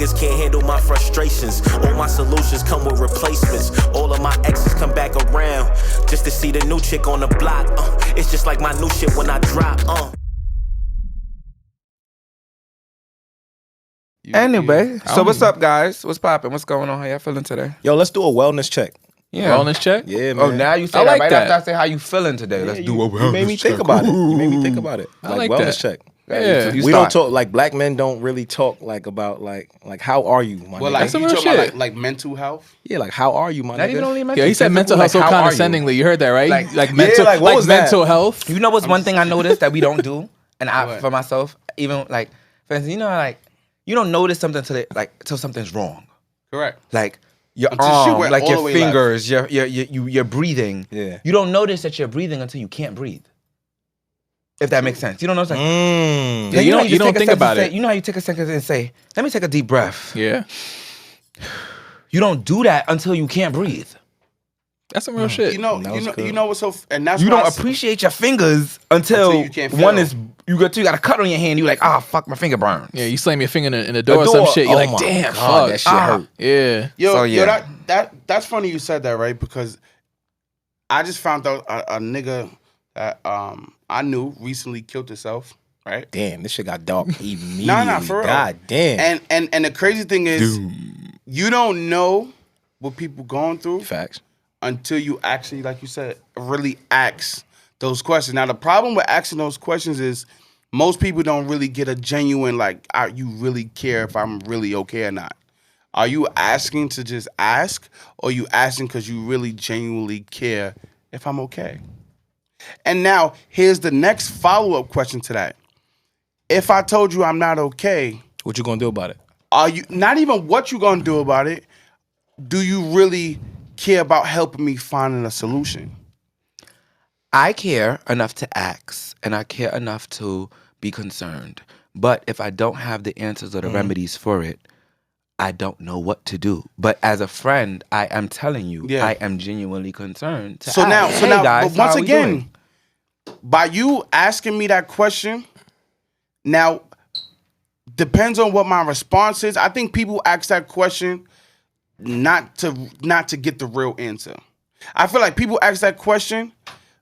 niggas can't handle my frustrations. All my solutions come with replacements. All of my exes come back around just to see the new chick on the block. It's just like my new shit when I drop. Anyway, so what's up, guys? What's poppin'? What's going on? How y'all feeling today? Yo, let's do a wellness check. Yeah. Wellness check? Yeah, man. Oh, now you say I that like right that. after I say how you feeling today. Yeah, Let's do a wellness check. You made me think about it. You made me think about it. I like wellness that. check. Yeah. You We start. don't talk, like, black men don't really talk, like, about, like how are you, my Well, nigga? like some you real talking about shit. like mental health. Yeah, like, how are you, my Not nigga? even only mental. Yeah, he said mental health so how are you? condescendingly. You heard that, right? Like- Like Yeah, mental, like, what was that? mental health. You know what's one thing I noticed that we don't do, and I What? for myself, even like, for instance, you know, like you don't notice something till something's wrong. Correct. Like your Until shit arm, went like all your the way fingers, your breathing. Yeah. You don't notice that you're breathing until you can't breathe. If that makes sense, you don't notice. Like, Mm. Yeah, you don't- just you don't take a think second about to it. say- You know how you take a second and say, "Let me take a deep breath." Yeah, You don't do that until you can't breathe. that's some real shit. You know what's so, and that's You why don't appreciate your fingers until you can't one feel. is you got a cut on your hand. You like, fuck, my finger burns. Yeah, you slam your finger in the door or door. some shit. You're Oh like, my damn, God, fuck. that shit hurt. Yeah. Yo, So, yo, yeah. that's funny you said that, right? Because I just found out a nigga that I knew recently killed himself, right? Damn, this shit got dark immediately. Nah, for real. God damn. And the crazy thing is, you don't know what people going through Facts. until you actually, like you said, really ask those questions. Now, the problem with asking those questions is most people don't really get a genuine, like, you really care if I'm really okay or not. Are you asking to just ask, or are you asking because you really genuinely care if I'm okay? And now, here's the next follow-up question to that. If I told you I'm not okay, What you gonna do about it? are you, not even what you gonna do about it, do you really care about helping me finding a solution? I care enough to ask, and I care enough to be concerned. But if I don't have the answers or the remedies for it, I don't know what to do. But as a friend, I am telling you, Yeah. I am genuinely concerned. To So ask, now, hey guys, but once how are we again, doing? by you asking me that question, now depends on what my response is. I think people ask that question not to get the real answer. I feel like people ask that question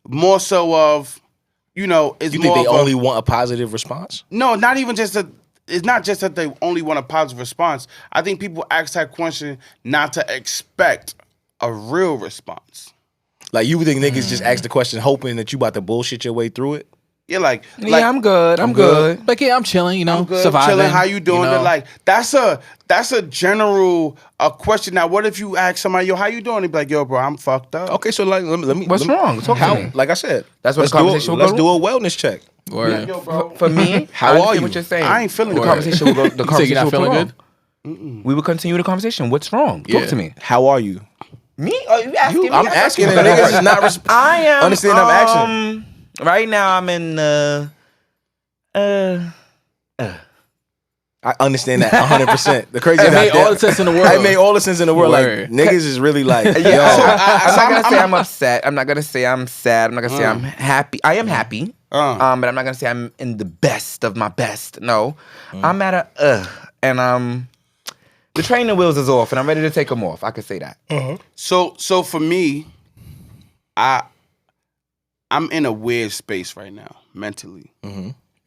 more so of, it's You more think they of a- only want a positive response? No, not even just that. It's not just that they only want a positive response. I think people ask that question not to expect a real response. Like, you would think niggas just ask the question hoping that you about to bullshit your way through it? Yeah, like I'm good. I'm good. Like, yeah, I'm chilling, I'm good, surviving. chilling. How you doing? you know? Like that's a general question. Now, what if you ask somebody, yo, how you doing? They be like, yo, bro, I'm fucked up. Okay, so like, let me. What's wrong? Talk to me. Like I said, That's what let's the conversation will Let's go do a wellness check. Word. Yo, bro. For me, How I are understand you? what you're saying. I ain't feeling the good. conversation will go. The You say conversation you're not will feeling go good? on. We will continue the conversation. What's wrong? Yeah. Talk to me. How are you? Me? Oh, you asking me? I'm asking, and Okay. niggas is not I am. understand I'm asking. Right now, I'm in. I understand that 100%. The crazy It is made all the sense in the world. It made all the sense in the world. Word. Like, niggas is really like, yo. Yeah, I'm not gonna say I'm upset. I'm not gonna say I'm sad. I'm not gonna say I'm happy. I am happy. But I'm not gonna say I'm in the best of my best. No, I'm at a and the training wheels is off, and I'm ready to take them off. I could say that. So for me, I'm in a weird space right now mentally.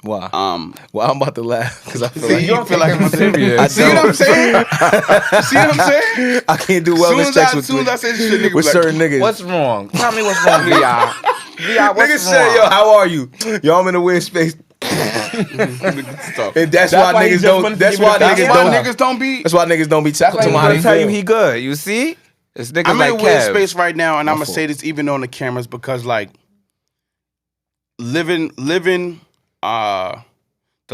Why? Well, I'm about to laugh because I feel like you don't feel like I'm serious. I See what I'm saying? See what I'm saying? I can't do wellness checks Soon as I say this shit, nigga with be like, certain niggas. What's wrong? Tell me what's wrong, Vi. Vi, what's Niggas wrong? say, yo, how are you? Yo, I'm in a weird space. Stop. And that's why why he niggas just don't. wanted to That's give you why the niggas gospel. don't. Niggas don't be. That's why niggas don't be That's why talking I'm to gonna my tell you he good. You see, this nigga's I'm like in a weird Kev. space right now, and I'm gonna fault. say this even on the cameras because, like, living the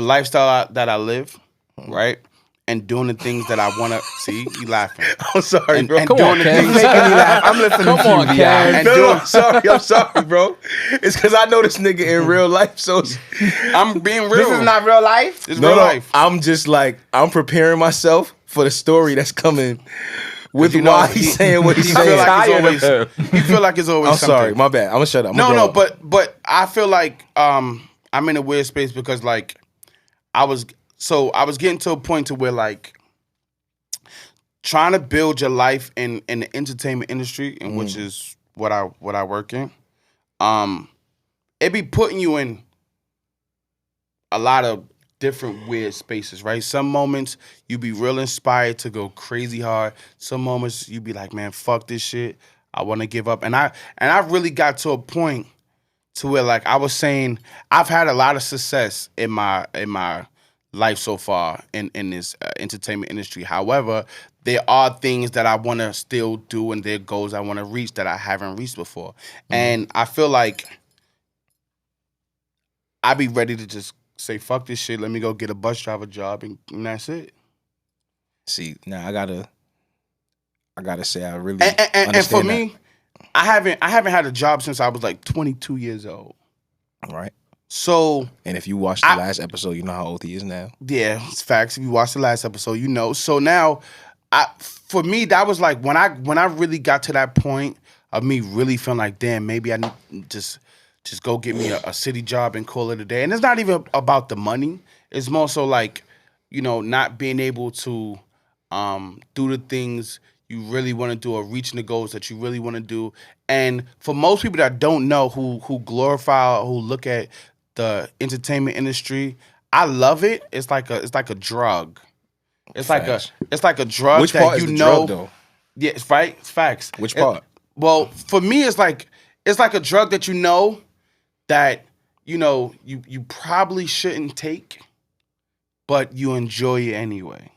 lifestyle that I live, right, and doing the things that I wanna see. You laughing? I'm sorry, bro. And Come doing on, the Kev. things. Making me laugh. I'm listening Come to on, you, Kev. Vi. And No, doing- I'm sorry, bro. It's because I know this nigga in real life, so I'm being real. This is not real life. It's no, real no. life. I'm just like I'm preparing myself for the story that's coming with You know, why he's saying what he's he feel saying. like it's always. He feel like it's always. I'm sorry, something. my bad. I'm gonna shut up. No, but I feel like I'm in a weird space because like I was getting to a point to where like trying to build your life in the entertainment industry, and which is what I work in. It be putting you in a lot of different weird spaces, right? Some moments you be real inspired to go crazy hard. Some moments you be like, man, fuck this shit. I want to give up. And I really got to a point to where, like I was saying, I've had a lot of success in my life so far in this entertainment industry. However, there are things that I want to still do, and there are goals I want to reach that I haven't reached before. And I feel like I be ready to just say, fuck this shit, let me go get a bus driver job, and that's it. See, now I gotta say I really and for understand me, I haven't had a job since I was like 22 years old. that. Right. So, And if you watched the last episode, you know how old he is now. yeah, it's facts. If you watched the last episode, you know. So now, for me, that was like when I really got to that point of me really feeling like, damn, maybe I need just go get me a city job and call it a day. And it's not even about the money. It's more so like, you know, not being able to do the things you really want to do or reaching the goals that you really want to do. And for most people that don't know, who glorify, who look at the entertainment industry, I love it. It's like a drug. It's Facts. like a drug. Which that part is you the know. drug, though? Yeah, it's right. It's facts. Which part? Well, for me, it's like a drug that you know that you probably shouldn't take, but you enjoy it anyway.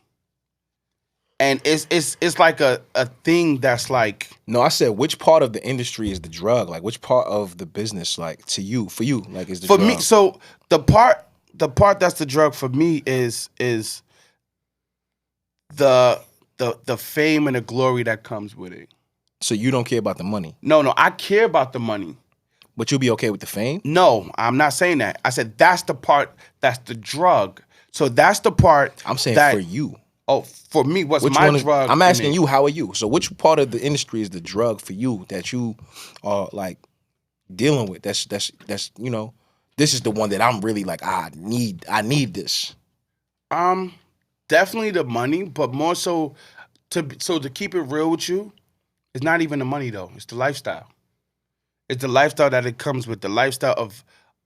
And it's like a thing that's like. No, I said which part of the industry is the drug? Like which part of the business, like for you, like is the for drug? me. So the part that's the drug for me is the fame and the glory that comes with it. So you don't care about the money, No, I care about the money. but you'll be okay with the fame? No, I'm not saying that. I said that's the part that's the drug. So that's the part. I'm saying that, for you. Oh, for me, what's Which my one is, drug? I'm in asking it? you, how are you? So which part of the industry is the drug for you that you are like dealing with? That's you know, this is the one that I'm really like, I need this. Definitely the money, but more so to keep it real with you, it's not even the money though. It's the lifestyle. It's the lifestyle that it comes with. The lifestyle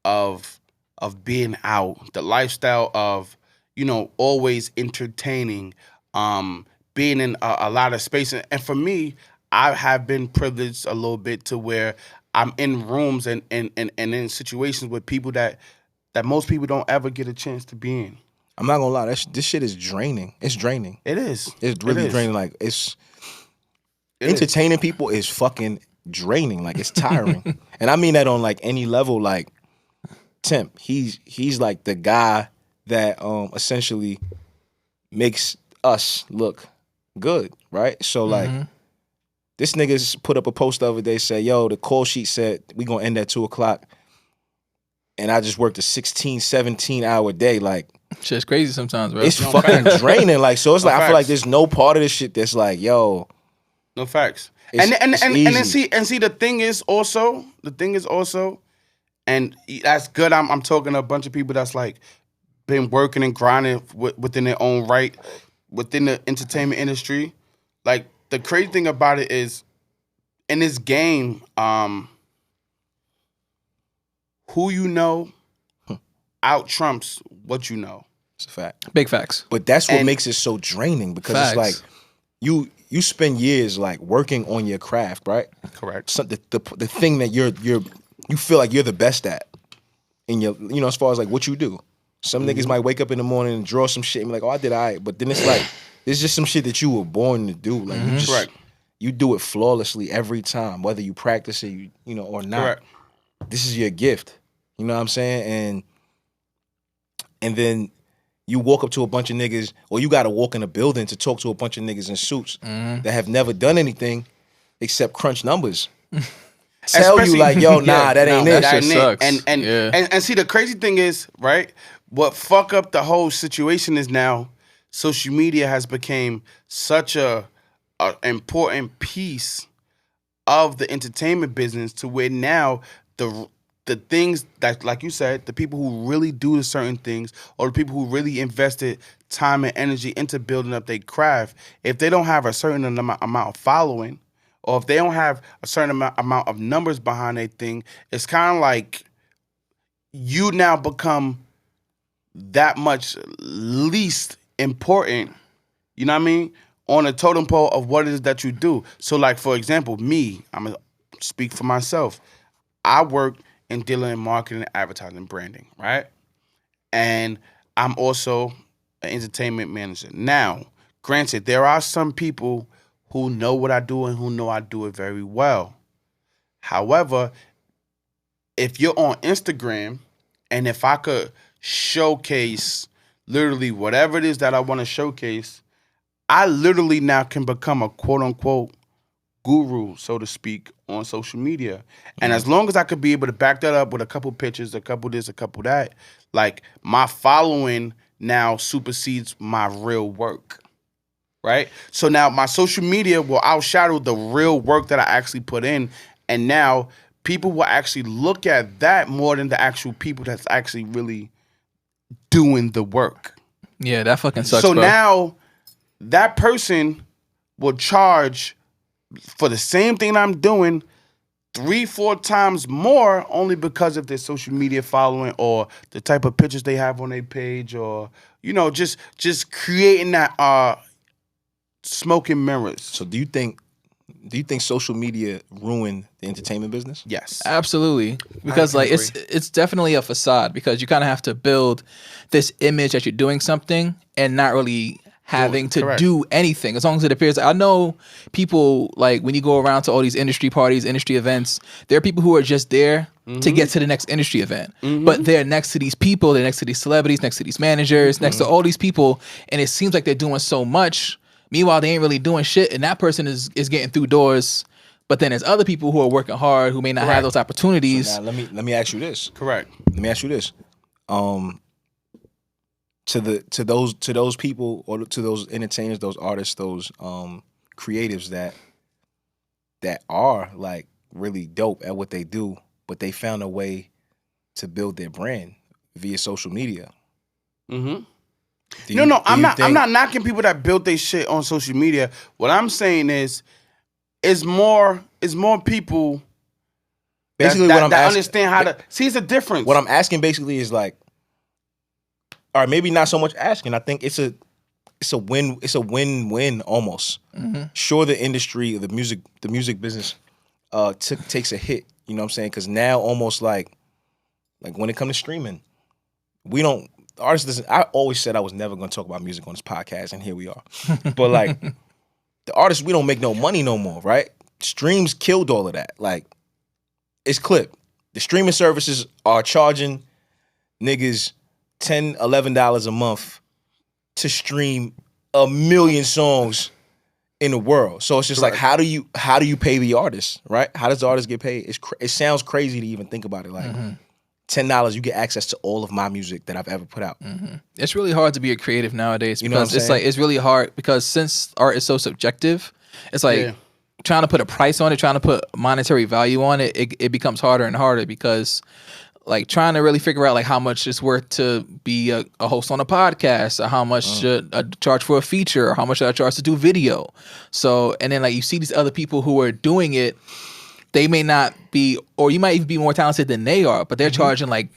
of being out. The lifestyle of, you know, always entertaining, being in a lot of space. And for me, I have been privileged a little bit to where I'm in rooms and in situations with people that most people don't ever get a chance to be in. I'm not gonna lie, this shit is draining. It's draining. It is. It's really It is. draining. Like it's It entertaining people is fucking draining. Like it's tiring. And I mean that on like any level. Like Temp, he's like the guy that essentially makes us look good, right? So like this nigga's put up a post the other day, said, yo, the call sheet said we gonna end at 2:00. And I just worked a 16, 17 hour day. Like Shit's crazy sometimes, bro. it's fucking draining. Like so it's like I feel like facts. there's no part of this shit that's like, yo. No facts. It's And then easy. see the thing is also, and that's good. I'm talking to a bunch of people that's like been working and grinding within their own right within the entertainment industry. Like the crazy thing about it is in this game, who you know out trumps what you know. It's a fact. Big facts. But that's what And- makes it so draining because Facts. it's like you spend years like working on your craft, right? Correct. So the thing that you feel like you're the best at in your, you know, as far as like what you do. Some niggas might wake up in the morning and draw some shit and be like, oh, I did all right. But then it's like, it's just some shit that you were born to do. Like you just, Correct. you do it flawlessly every time, whether you practice it, you know, or not. Correct. This is your gift. You know what I'm saying? And then you walk up to a bunch of niggas, or you got to walk in a building to talk to a bunch of niggas in suits that have never done anything except crunch numbers. Tell you Especially- like, yo, nah, that ain't it. that shit sucks. And see, the crazy thing is, right? What fuck up the whole situation is now social media has become such a important piece of the entertainment business to where now the things that, like you said, the people who really do certain things, or the people who really invested time and energy into building up their craft, if they don't have a certain amount of following, or if they don't have a certain amount of numbers behind their thing, it's kind of like you now become that much least important, you know what I mean, on a totem pole of what it is that you do. So, like, for example, me, I'm going to speak for myself. I work in dealing in marketing, advertising, branding, right? And I'm also an entertainment manager. Now, granted, there are some people who know what I do and who know I do it very well. However, if you're on Instagram, and if I could showcase literally whatever it is that I want to showcase, I literally now can become a quote-unquote guru, so to speak, on social media. And as long as I could be able to back that up with a couple pictures, a couple this, a couple that, like, my following now supersedes my real work, right? So now my social media will outshadow the real work that I actually put in, and now people will actually look at that more than the actual people that's actually really doing the work. Yeah, that fucking sucks, So bro. now that person will charge for the same thing I'm doing 3-4 times more, only because of their social media following or the type of pictures they have on their page, or, you know, just creating that smoke and mirrors. So do you think social media ruined the entertainment business? Yes. Absolutely, because like it's definitely a facade, because you kind of have to build this image that you're doing something and not really having to Correct. do anything, as long as it appears. I know people, like, when you go around to all these industry parties, industry events, there are people who are just there to get to the next industry event, but they're next to these people, they're next to these celebrities, next to these managers, next to all these people, and it seems like they're doing so much. Meanwhile, they ain't really doing shit, and that person is getting through doors. But then there's other people who are working hard who may not have those opportunities. So now let me ask you this. Correct. Let me ask you this. To those people, or to those entertainers, those artists, those creatives that are like really dope at what they do, but they found a way to build their brand via social media. Mm-hmm. I'm not knocking people that built their shit on social media. What I'm saying is more people basically that understand how to see. It's a difference. What I'm asking basically is like, all right, maybe not so much asking. I think it's a win-win almost. Mm-hmm. Sure, the industry, the music business, takes a hit. You know what I'm saying? Because now almost like when it comes to streaming, we don't. Artists listen. I always said I was never going to talk about music on this podcast, and here we are. But like the artists, we don't make no money no more, right? Streams killed all of that. Like, it's clipped. The streaming services are charging niggas $10, $11 a month to stream 1 million songs in the world. So it's just like, how do you pay the artist, right? How does the artist get paid? It sounds crazy to even think about it. Like, $10, you get access to all of my music that I've ever put out. Mm-hmm. It's really hard to be a creative nowadays, you know because it's really hard, because since art is so subjective, it's like trying to put a price on it, trying to put monetary value on it, it becomes harder and harder, because like trying to really figure out like how much it's worth to be a host on a podcast, or how much should I charge for a feature, or how much should I charge to do video. So, and then like you see these other people who are doing it, they may not be, or you might even be more talented than they are, but they're charging like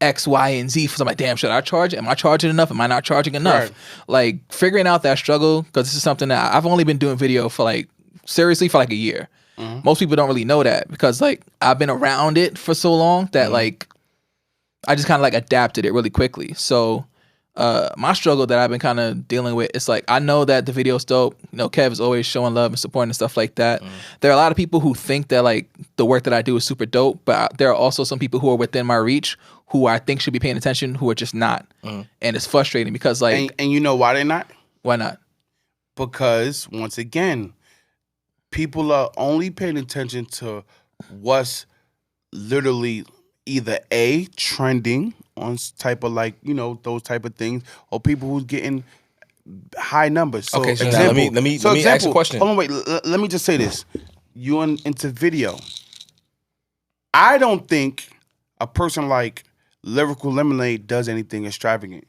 X, Y, and Z. So I'm like, damn, should I charge? Am I charging enough? Am I not charging enough? Right. Like figuring out that struggle, because this is something that I've only been doing video for like, seriously, for like a year. Most people don't really know that, because like I've been around it for so long that like I just kind of like adapted it really quickly. So my struggle that I've been kind of dealing with, it's like, I know that the video's dope. You know, Kev is always showing love and supporting and stuff like that. There are a lot of people who think that like the work that I do is super dope, but there are also some people who are within my reach who I think should be paying attention, who are just not. And it's frustrating, because like... And you know why they're not? Why not? Because, once again, people are only paying attention to what's literally either A, trending on type of like, you know, those type of things, or people who's getting high numbers. So okay, so let me ask a question. Hold on, wait. Let me just say this. You're into video. I don't think a person like Lyrical Lemonade does anything extravagant.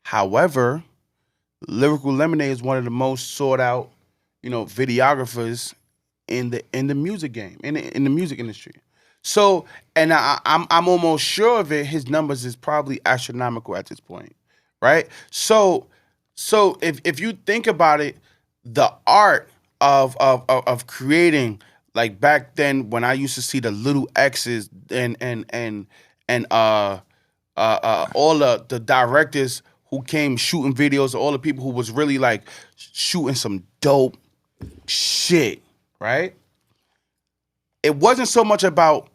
However, Lyrical Lemonade is one of the most sought out, videographers in the music game, in the music industry. So, and I'm almost sure of it. His numbers is probably astronomical at this point, right? So if you think about it, the art of creating, like back then when I used to see the little X's and all the directors who came shooting videos, all the people who was really like shooting some dope shit, right? It wasn't so much about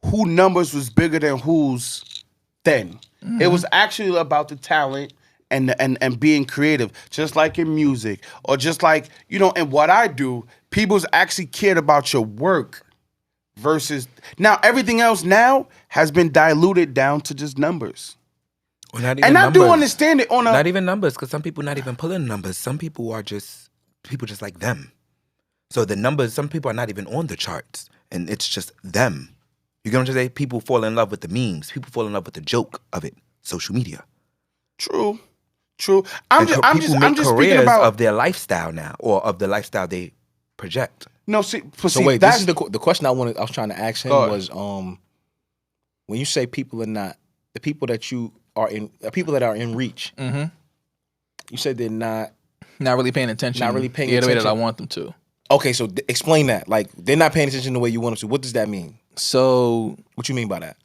who numbers was bigger than who's then. Mm-hmm. It was actually about the talent and being creative, just like in music, or just like, in what I do, people's actually cared about your work versus now everything else now has been diluted down to just numbers. Well, not even and I numbers. do understand it on a... Not even numbers, because some people not even pulling numbers. Some people are just like them. So the numbers, some people are not even on the charts, and it's just them. You get what I'm saying? People fall in love with the memes. People fall in love with the joke of it. Social media. True. I'm just speaking about of their lifestyle now, or of the lifestyle they project. No, so wait, this is the question I was trying to ask him was, when you say people are not the people that you are in, people that are in reach. Mm-hmm. You said they're not really paying attention. Not really paying attention. The way that I want them to. Okay, so explain that. Like, they're not paying attention the way you want them to. What does that mean? So, what you mean by that?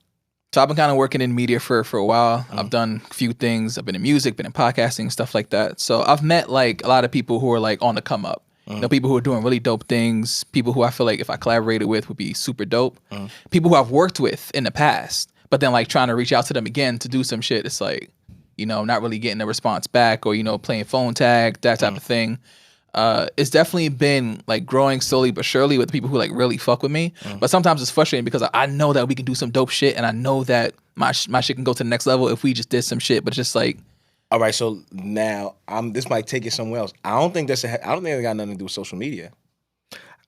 So I've been kind of working in media for a while. Mm-hmm. I've done a few things. I've been in music, been in podcasting, stuff like that. So I've met like a lot of people who are like on the come up. Mm-hmm. People who are doing really dope things. People who I feel like if I collaborated with would be super dope. Mm-hmm. People who I've worked with in the past, but then like trying to reach out to them again to do some shit. It's like, not really getting a response back, or playing phone tag, that type of thing. It's definitely been like growing slowly but surely with the people who like really fuck with me. But sometimes it's frustrating because I know that we can do some dope shit, and I know that my shit can go to the next level if we just did some shit. But just like, all right, so now this might take it somewhere else. I don't think it got nothing to do with social media.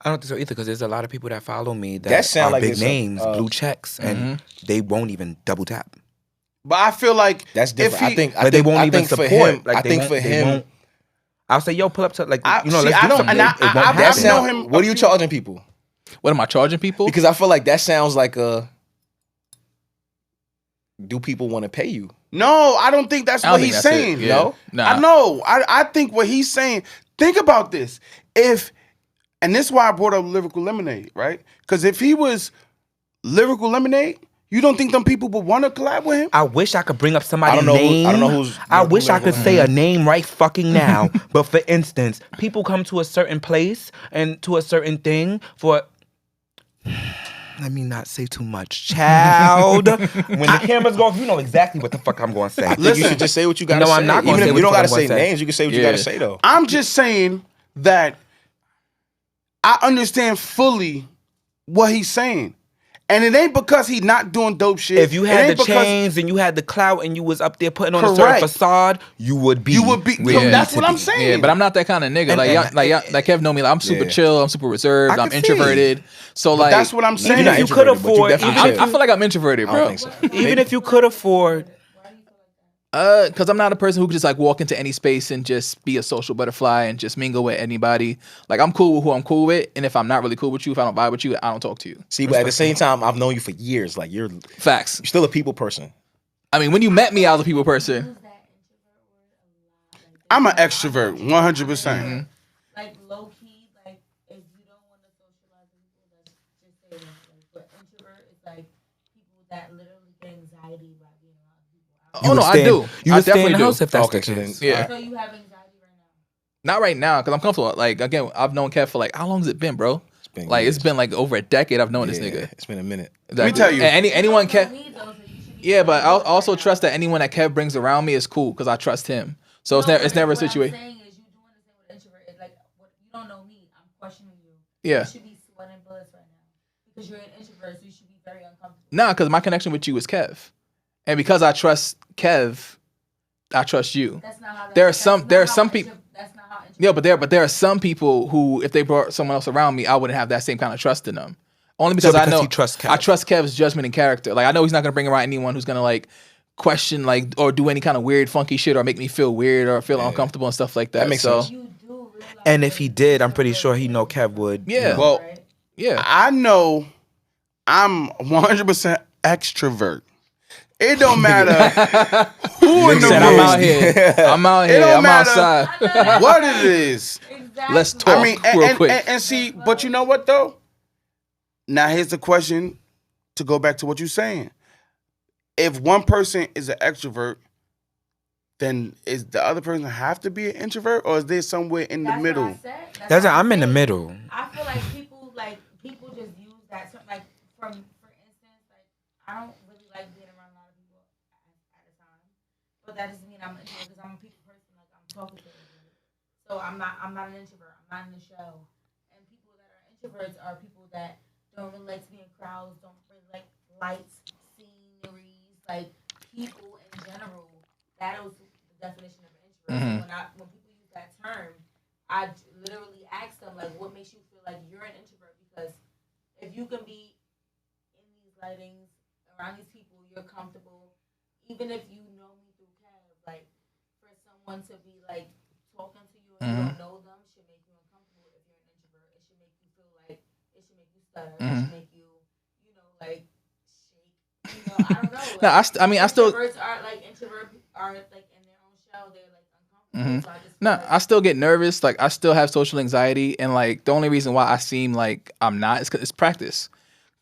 I don't think so either, because there's a lot of people that follow me that are like big names, blue checks, and they won't even double tap. But I feel like that's different. But they won't even support. I think for him. I'll say, yo, pull up to let's do something. That sound him. What are you charging people? What am I charging people? Because I feel like that sounds like do people want to pay you? No, I don't think that's what he's saying. Yeah. No, nah. I know. I think what he's saying. Think about this. And this is why I brought up Lyrical Lemonade, right? Because if he was Lyrical Lemonade, you don't think them people would want to collab with him? I wish I could bring up somebody's name. I don't know who's... I wish I could say a name right fucking now. But for instance, people come to a certain place and to a certain thing for... Let me not say too much. Child. When the camera's go off, you know exactly what the fuck I'm going to say. Listen, you should just say what you got to say. I'm not going to say you don't got to say names. You can say what you got to say, though. I'm just saying that I understand fully what he's saying. And it ain't because he's not doing dope shit. If you had the chains and you had the clout and you was up there putting on a certain facade, you would be. That's what I'm saying. Yeah, but I'm not that kind of nigga. Like Kev know me. Like, I'm super chill. I'm super reserved. I'm introverted. So like, that's what I'm saying. Even if you could afford, I feel like I'm introverted, bro. So. Even if you could afford. Because I'm not a person who could just like walk into any space and just be a social butterfly and just mingle with anybody. Like, I'm cool with who I'm cool with, and if I'm not really cool with you, if I don't vibe with you, I don't talk to you. See, but at the same time, I've known you for years. Like, you're facts. You're still a people person. I mean, when you met me, I was a people person. I'm an extrovert, 100%. Mm-hmm. Like low key, like if you don't want to socialize with people, that's just say that. Like, but introvert is like people that literally get anxiety by being around people. Oh no, I do. You I would stay in the do. house if that's the case. Yeah. So you have anxiety right now? now? Not right now, because I'm comfortable. Like, again, I've known Kev for like, how long has it been, bro? It's been like over a decade I've known this nigga. It's been a minute. Exactly. Let me tell you. And anyone Kev... Yeah, but I also trust that anyone that Kev brings around me is cool, because I trust him. So it's never a situation. What I'm saying is you doing the same with introvert. Like, you don't know me. I'm questioning you. Yeah. You should be sweating bullets right now. Because you're an introvert, so you should be very uncomfortable. Nah, because my connection with you is Kev. And because I trust Kev, I trust you. That's not how there are some people. That's not how Yeah, but there are some people who, if they brought someone else around me, I wouldn't have that same kind of trust in them. Only because I because know you trust Kev. I trust Kev's judgment and character. Like I know he's not gonna bring around anyone who's gonna like question like or do any kind of weird, funky shit or make me feel weird or feel uncomfortable and stuff like that. That makes sense. You do realize And if he did, I'm pretty sure he know Kev would. Yeah. Well, Yeah. I know I'm 100% extrovert. It don't matter who in the Said, room. I'm out here. I'm out It here. don't I'm matter outside. what it is. Exactly. Let's talk I mean, real quick. and see, but you know what though? Now here's the question to go back to what you're saying. If one person is an extrovert, then is the other person have to be an introvert, or is there somewhere in the That's middle? What I said. I'm in the middle. I feel like people just use that term, like for instance, like I don't really like being around a lot of people at a time, but that doesn't mean I'm an introvert because I'm a people person. Like I'm talking to everybody, so I'm not an introvert. I'm not in the show. And people that are introverts are people that don't really like to be in crowds, don't really like lights, sceneries, like people in general. That is the definition of an introvert. So when people use that term, I literally ask them like, what makes you feel like you're an introvert? Because if you can be in these lightings around these people, you're comfortable. Even if you know me through Kev, like for someone to be like talking to you and you don't know them should make you uncomfortable. If you're an introvert, it should make you feel like it should make you stutter. It should make you, like shake. I don't know. Like, No, I still. introverts are like in their own shell. They're like uncomfortable. So I just No, feel like I still get nervous. Like I still have social anxiety, and like the only reason why I seem like I'm not is because it's practice.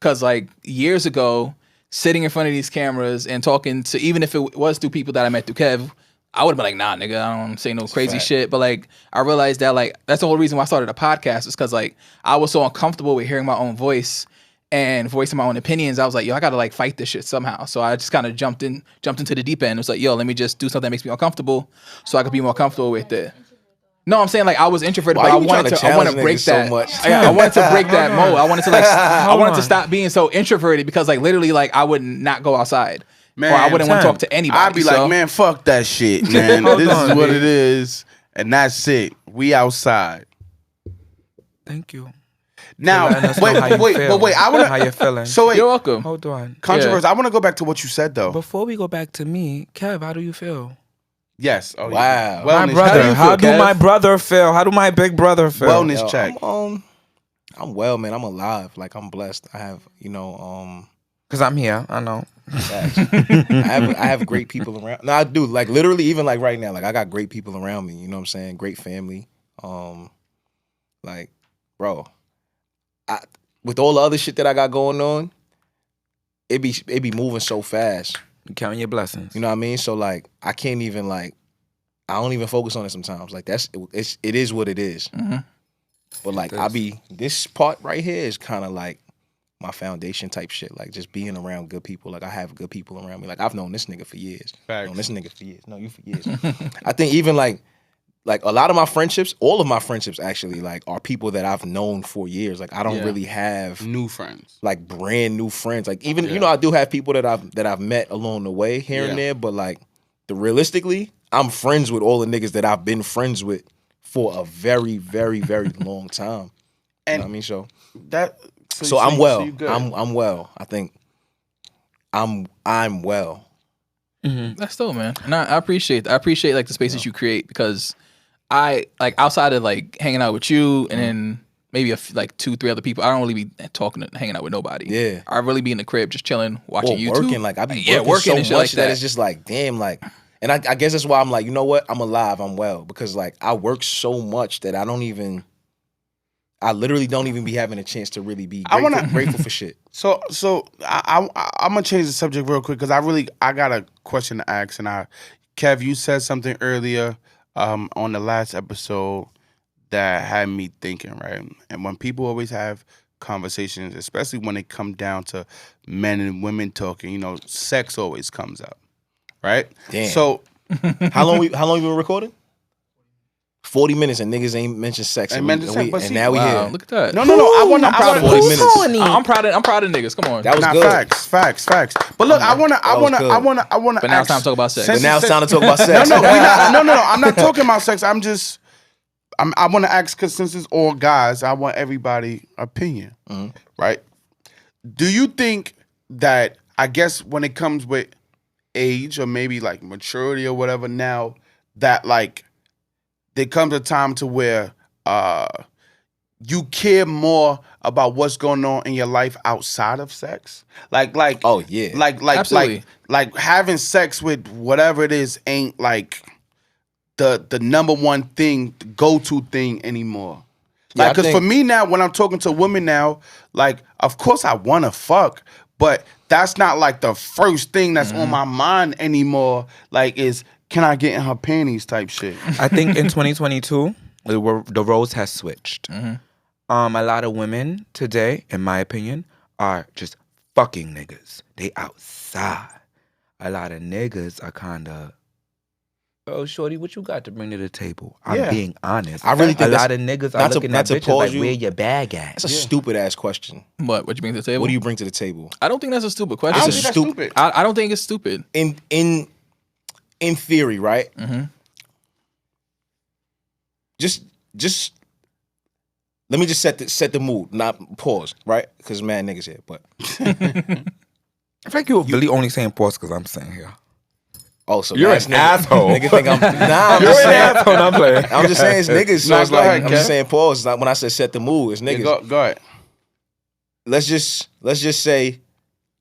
Because like years ago, sitting in front of these cameras and talking to, even if it was through people that I met through Kev, I would have been like, nah, nigga, I don't say no crazy shit. But like I realized that like that's the whole reason why I started a podcast is because like I was so uncomfortable with hearing my own voice and voicing my own opinions. I was like, yo, I gotta like fight this shit somehow. So I just kind of jumped into the deep end. It was like, yo, let me just do something that makes me uncomfortable so I could be more comfortable with it. No, I'm saying like I was introverted, Why but I you wanted trying to I want to challenge break niggas so that. much? I wanted to break that mold. I wanted to like I wanted to stop being so introverted because like literally like I would not go outside. Man, or I wouldn't want to talk to anybody. I'd be like, man, fuck that shit, man. This is what it is, and that's it. We outside. Thank you. Now, Letting us know wait, how you wait, feel. but wait. I want How you feeling? So wait, You're welcome. Hold on. controversy. I want to go back to what you said though. Before we go back to me, Kev, how do you feel? Yes. Oh, Wow. yeah. My Wellness brother. check. How do Kev? my brother feel? How do my big brother feel? Wellness Yo, check. I'm well, man. I'm alive. Like I'm blessed. I have, Because I'm here. I know. I have great people around. No, I do. Like literally, even like right now, like I got great people around me. You know what I'm saying? Great family. Like, bro, with all the other shit that I got going on, it be moving so fast. You counting your blessings. You know what I mean? So like, I can't even like, I don't even focus on it sometimes. Like it is what it is. But like, this part right here is kind of like my foundation type shit. Like just being around good people. Like I have good people around me. Like I've known this nigga for years. Facts. Known this nigga for years. No, you for years. I think even like a lot of my friendships, all of my friendships actually like are people that I've known for years. Like I don't really have New friends. like brand new friends. Like even I do have people that I've met along the way here and there, but like realistically, I'm friends with all the niggas that I've been friends with for a very, very, very long time. And you know what I mean? So that. So I'm well. you good. I'm well. I think I'm well. That's dope, man. And I appreciate like the spaces you create because I like outside of like hanging out with you and then maybe like 2-3 other people. I don't really be hanging out with nobody. Yeah. I really be in the crib just chilling, watching YouTube. Working. Like I be working working so and shit much like that it's just like damn. Like, and I guess that's why I'm like, you know what? I'm alive. I'm well because like I work so much that I literally don't even be having a chance to really be grateful for shit. So I'm gonna change the subject real quick because I got a question to ask, and Kev, you said something earlier on the last episode that had me thinking, right? And when people always have conversations, especially when it come down to men and women talking, sex always comes up, right? Damn. So How long you been recording? 40 minutes and niggas ain't mentioned sex. Ain't And mentioned sex, but and see- now we Wow, here. look at that. no. I want I'm proud of 40 minutes. I'm proud of niggas. Come on. That was Nah, good. facts. But look, I wanna But now it's time to talk about sex. But now it's time to talk about sex. No. I'm not talking about sex. I want to ask because since it's all guys, I want everybody opinion, right? do you think that, I guess when it comes with age or maybe like maturity or whatever now, that like there comes a time to where you care more about what's going on in your life outside of sex? Like Oh yeah. Absolutely. like having sex with whatever it is ain't like the number one thing, the go-to thing anymore. Yeah, Like, because for me now, when I'm talking to women now, like, of course I want to fuck, but that's not like the first thing that's on my mind anymore. Like, is can I get in her panties type shit? I think in 2022, the roles has switched. A lot of women today, in my opinion, are just fucking niggas. They outside. A lot of niggas are kind of, oh, shorty, what you got to bring to the table? I'm being honest. I really think a lot of niggas are looking at bitches like, where your bag at? That's a stupid ass question. What you bring to the table? What do you bring to the table? I don't think that's a stupid I question. don't think that's stupid. I don't think it's stupid. In theory, right? Just let me just set the mood, not pause, right? Because mad niggas here, but I feel like you're really only saying pause because I'm saying here. oh, so You're nice an asshole. Nigga think I'm nah. I'm You're just an saying. asshole. I'm playing. I'm just saying it's niggas. So Nah, it's go like ahead, I'm just Kev. saying pause. It's not when I said set the mood. It's niggas. Yeah, go ahead. Let's just say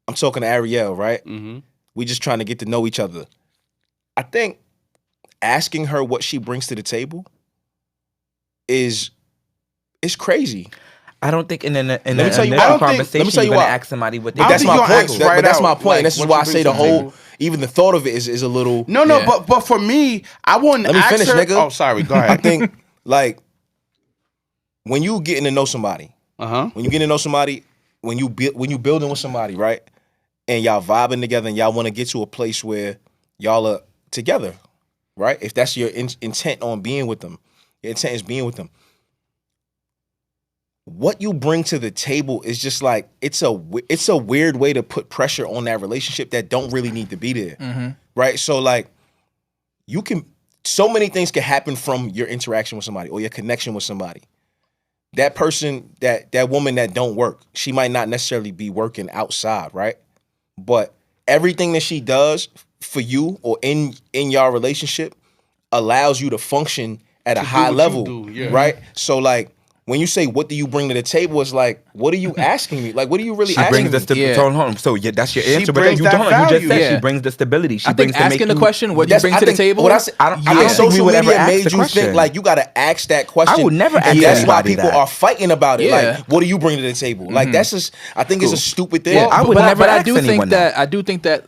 I'm talking to Ariel, right? Mm-hmm. We just trying to get to know each other. I think asking her what she brings to the table is crazy. I don't think in an me tell you initial why. I don't think- conversation let me tell you you're gonna why. ask somebody what I they don't That's think my you're gonna point. ask But right that's my out, point. like, And this is what why you I say bring the to the whole, table. even the thought of it is a little. No, Yeah. but for me, I wouldn't Let me ask finish, her. nigga. Oh, sorry. Go I ahead. think like when you getting to know somebody, when you getting to know somebody, when you building with somebody, right? And y'all vibing together, and y'all want to get to a place where y'all are together, right? If that's your intent on being with them, your intent is being with them. What you bring to the table is just like it's a weird way to put pressure on that relationship that don't really need to be there, right? So like so many things can happen from your interaction with somebody or your connection with somebody. That person, that woman that don't work, she might not necessarily be working outside, right? But everything that she does for you or in your relationship allows you to function at a high what you level, do, yeah. right? So like when you say what do you bring to the table, it's like what are you asking me? Like what are you really She asking brings the me? stability. Hold on. So yeah, that's your She answer. But brings you that don't. You just value. said Yeah. she brings the stability. She I brings think to make asking the you- question, what do you bring I to the think table? What I think don't think social we would media ever ask made the you question. think like you got to ask that question. I would never ask And that's why anybody people that. are fighting about it. Yeah. Like, what do you bring to the table? Like that's just, I think it's a stupid thing. Well, I would never but I ask do think anyone that I do think that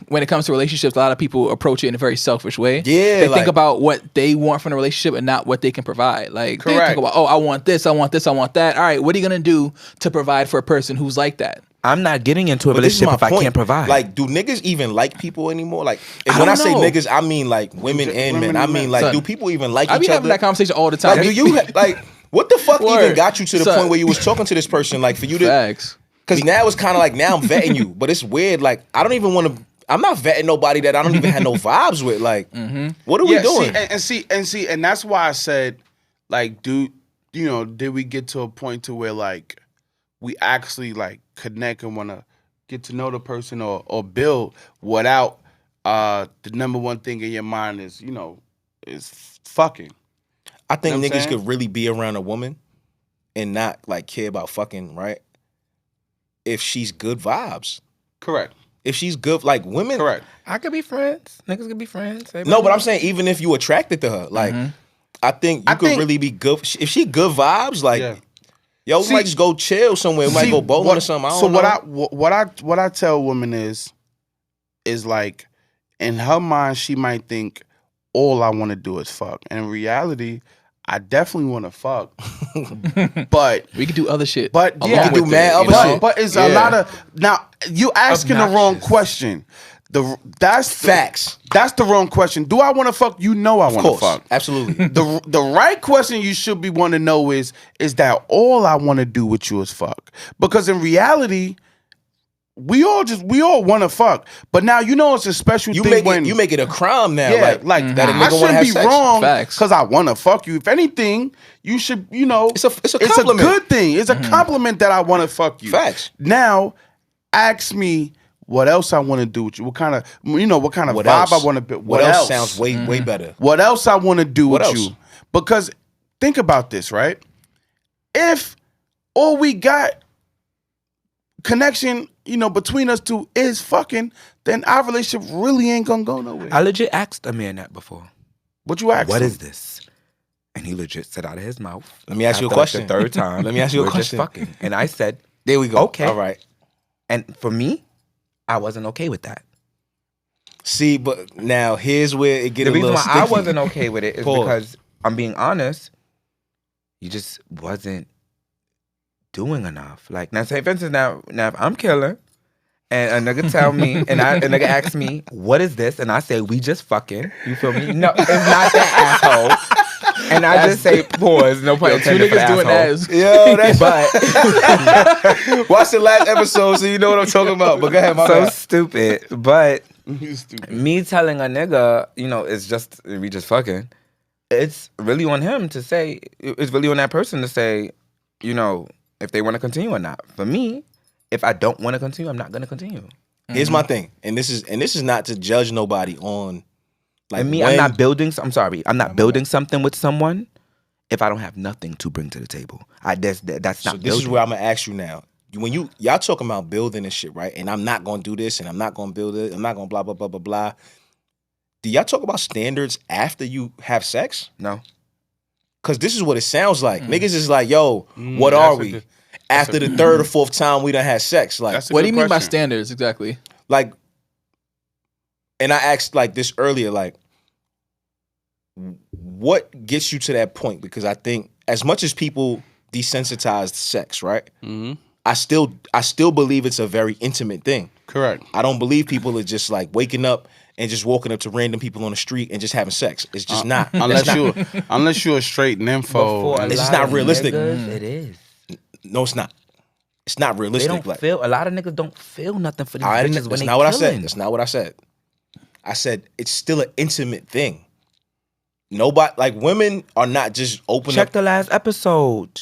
when it comes to relationships, a lot of people approach it in a very selfish way. Yeah, they like- think about what they want from the relationship and not what they can provide. Like they Correct. think about, oh, I want this, I want this, I want that. All right, what are you gonna do to provide for a person who's like that? I'm not getting into a But this is relationship my if point. I can't provide. Like, do niggas even like people anymore? Like, and I when I don't say know. niggas, I mean like women and Women men. I and mean men. like, Son, do people even like I each be other? having that conversation all the time. Like, do you like what the fuck even Word. got you to the Son. point where you was talking to this person? Like, for you to, Facts. because now it's kind of like now I'm vetting you, but it's weird. Like, I don't even want to. I'm not vetting nobody that I don't even have no vibes with. Like, what are we doing? And that's why I said, like, did we get to a point to where like we actually like connect and want to get to know the person or build without the number one thing in your mind is fucking. I think You know what I'm niggas saying? could really be around a woman and not like care about fucking, right? If she's good vibes. Correct. If she's good, like women. Correct. I could be friends. Niggas could be friends. No, but I'm saying even if you attracted to her, like I think you could think- really be good. If she good vibes, like Yeah. yo, we See- might just go chill somewhere. We might go bowling or something. I don't know. What I tell women is like in her mind she might think all I want to do is fuck. And in reality, I definitely want to fuck. But We could do other shit. But along yeah, with do mad it, other you know? shit. but it's a lot of now you asking the wrong Obnoxious. question. That's Facts. That's the wrong question. Do I want to fuck? You know I Of want to course, fuck. absolutely. The right question you should be want to know is that all I want to do with you is fuck? Because in reality, we all want to fuck, but now it's a special thing when you make it a crime now. Yeah, like that a I nigga want to shouldn't have be sex. wrong Facts. because I want to fuck you. If anything, you should, it's a compliment. a good thing. It's a compliment that I want to fuck you. Facts. Now, ask me what else I want to do with you. What kind of vibe else? I want to build. What else sounds way better? What else I want to do What with else? you? Because think about this, right? If all we got connection, between us two is fucking, then our relationship really ain't gonna go nowhere. I legit asked a man that before. What you asked? What him? is this? And he legit said out of his mouth. Let me ask you a after, question. Like, the third time. Let me ask you a we're question. Just fucking. And I said, There we go. Okay. All right. and for me, I wasn't okay with that. See, but now here's where it gets The a reason little why sticky. I wasn't okay with it is Pause. because I'm being honest. You just wasn't doing enough. Like now, say for instance, now if I'm killer, and a nigga tell me, and a nigga asks me, what is this? And I say, we just fucking. You feel me? No, it's not that asshole. And I just say, pause. No pun Two intended for niggas doing asshole. that. But watch the last episode so you know what I'm talking about. But go ahead, my So bad. stupid. But You stupid. me telling a nigga, it's just, we just fucking. It's really on him to say, it's really on that person to say, if they want to continue or not. For me, if I don't want to continue, I'm not going to continue. Here's my thing, and this is not to judge nobody on. Like And me, I'm not building. I'm sorry, I'm not building something with someone if I don't have nothing to bring to the table. That's not. So this building. is where I'm gonna ask you now. When y'all talking about building and shit, right? And I'm not gonna do this, and I'm not gonna build it. I'm not gonna blah blah blah blah blah. Do y'all talk about standards after you have sex? No. Cause this is what it sounds like. Niggas is like, yo, what are we? After the third or fourth time we done had sex, like, What do you mean by standards exactly? like, and I asked like this earlier, like, what gets you to that point? Because I think as much as people desensitized sex, right? Mm-hmm. I still believe it's a very intimate thing. Correct. I don't believe people are just like waking up and just walking up to random people on the street and just having sex. It's just not. Unless you're a straight nympho. For a It's just lot not of realistic. niggas, it is. No, it's not. It's not They realistic. don't like, feel. A lot of niggas don't feel nothing for these I bitches didn't, when that's they not what I said. killing. That's not what I said. I said it's still an intimate thing. Nobody, like, women are not just open Check up. the last episode.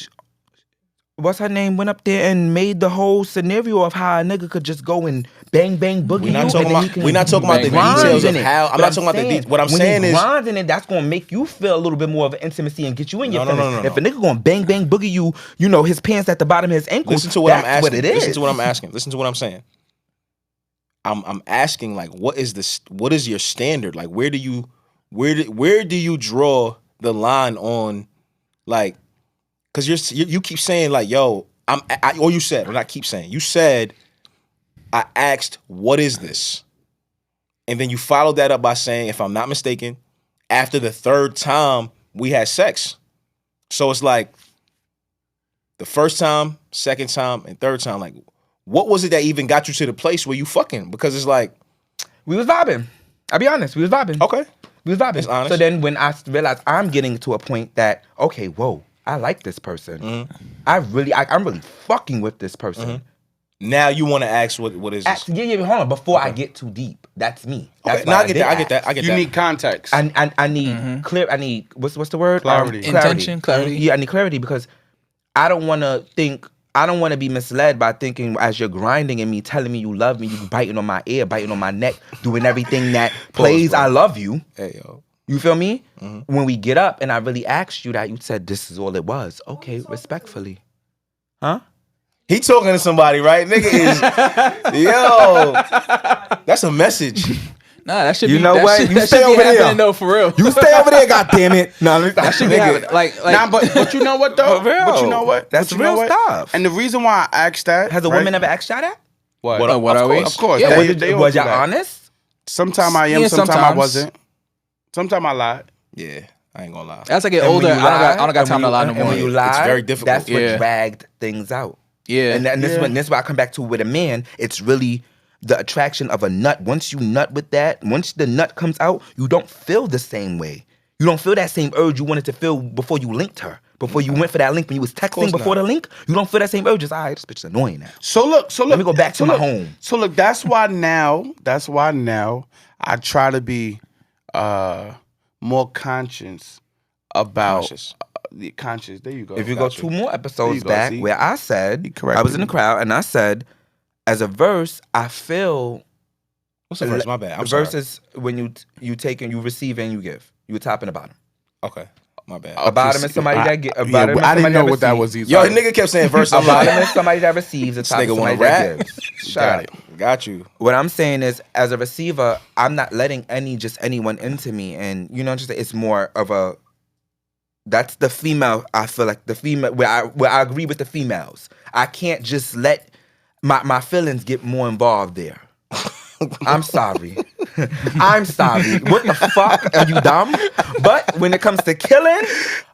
What's her name? Went up there and made the whole scenario of how a nigga could just go and bang bang boogie. We're not you, talking and then about. he can We're not talking about the grind details in of it. how. I'm But not talking about the details. What I'm when saying he is, grinds in it, that's gonna make you feel a little bit more of an intimacy and get you in your No, no, feelings. no, no, If a nigga gonna bang bang boogie you, his pants at the bottom of his ankles. listen to what I'm that's asking. What it is. Listen to what I'm asking. Listen to what I'm saying. I'm asking, like, what is your standard? Like, where do you draw the line on, like, because you keep saying like, yo, or you said, or not keep saying, you said, I asked, what is this? And then you followed that up by saying, if I'm not mistaken, after the third time we had sex. So it's like the first time, second time, and third time, like, what was it that even got you to the place where you fucking? Because it's like, We was vibing. I'll be honest. We was vibing. okay. We was vibing. That's honest. So then when I realized I'm getting to a point that, okay, whoa, I like this person. Mm-hmm. I'm really fucking with this person. Now you want to ask what is this? Yeah, hold on. Before I get too deep, that's me. That's Okay, no, why I get that. I get You that. need context. I need clear. I need what's the word? Clarity. Intention, clarity. Yeah, I need clarity because I don't want to be misled by thinking as you're grinding and me telling me you love me, you biting on my ear, biting on my neck, doing everything that plays bro. I love you. Hey, yo. You feel me? When we get up and I really asked you that, you said this is all it was. Okay, respectfully. Huh? He talking to somebody, right? Nigga is, yo, that's a message. Nah, that should You be. know that what? Should, You that stay should be over there. happening though, for real. You stay over there, goddammit. No, That should be happening. Like Nah, but you know what though? For real. But you know what? That's But you know real what? stuff. And the reason why I asked that Has a right? woman ever asked y'all that? What? What of are we? course, of course. Yeah, They all Was do y'all that. honest? Sometime I am. Yeah, Sometime I sometimes. wasn't. Sometime I lied. Yeah, I ain't gonna lie. as I get And when older, you I don't lie, got time to lie no and more. when you It's lie, very difficult. That's what Yeah. dragged things out. Yeah, And this Yeah. one, this is why I come back to with a man. It's really the attraction of a nut. Once you nut with that, once the nut comes out, you don't feel the same way. You don't feel that same urge you wanted to feel before you linked her. before you went for that link. When you was texting before the link, you don't feel that same urge. Just, all right, this bitch is annoying now. So look. Let me go back to my home. So look, that's why now I try to be more conscious about conscious. There you go. If you go 2 more episodes back, see? where I said I was in the crowd and I said, as a verse, I feel. What's the verse? My bad. The verse is when you take and you receive and you give. You top and the bottom. Okay. My bad. A bottom is somebody that get. I didn't know what that was either. Yo, nigga kept saying verse. A bottom is somebody that receives. A top is somebody that gives. Got you. What I'm saying is, as a receiver, I'm not letting anyone into me, and you know, just it's more of a. That's the female. I feel like the female where I agree with the females. I can't just let my feelings get more involved there. I'm sorry. I'm sorry. What the fuck? Are you dumb? But when it comes to killing,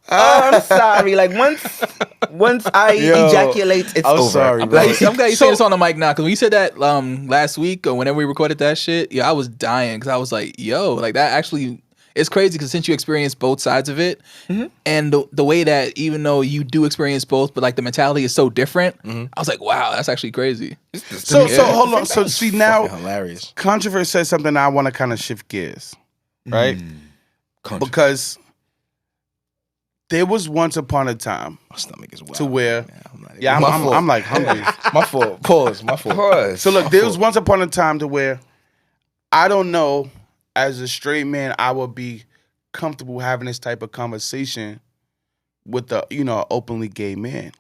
I'm sorry. Like once I ejaculate, it's over. Sorry, I'm glad you said this on the mic now, because when you said that last week or whenever we recorded that shit, I was dying because I was like, yo, like that actually. It's crazy because since you experience both sides of it, and the way that even though you do experience both, but like the mentality is so different, I was like, wow, that's actually crazy. So hold on. So see now, hilarious. Controversy said something I want to kind of shift gears, right? Because there was once upon a time My stomach is wild. to where, Yeah, I'm like hungry. my fault. Pause. My fault. Pause. So look, there was once upon a time to where I don't know. As a straight man, I would be comfortable having this type of conversation with a, openly gay man.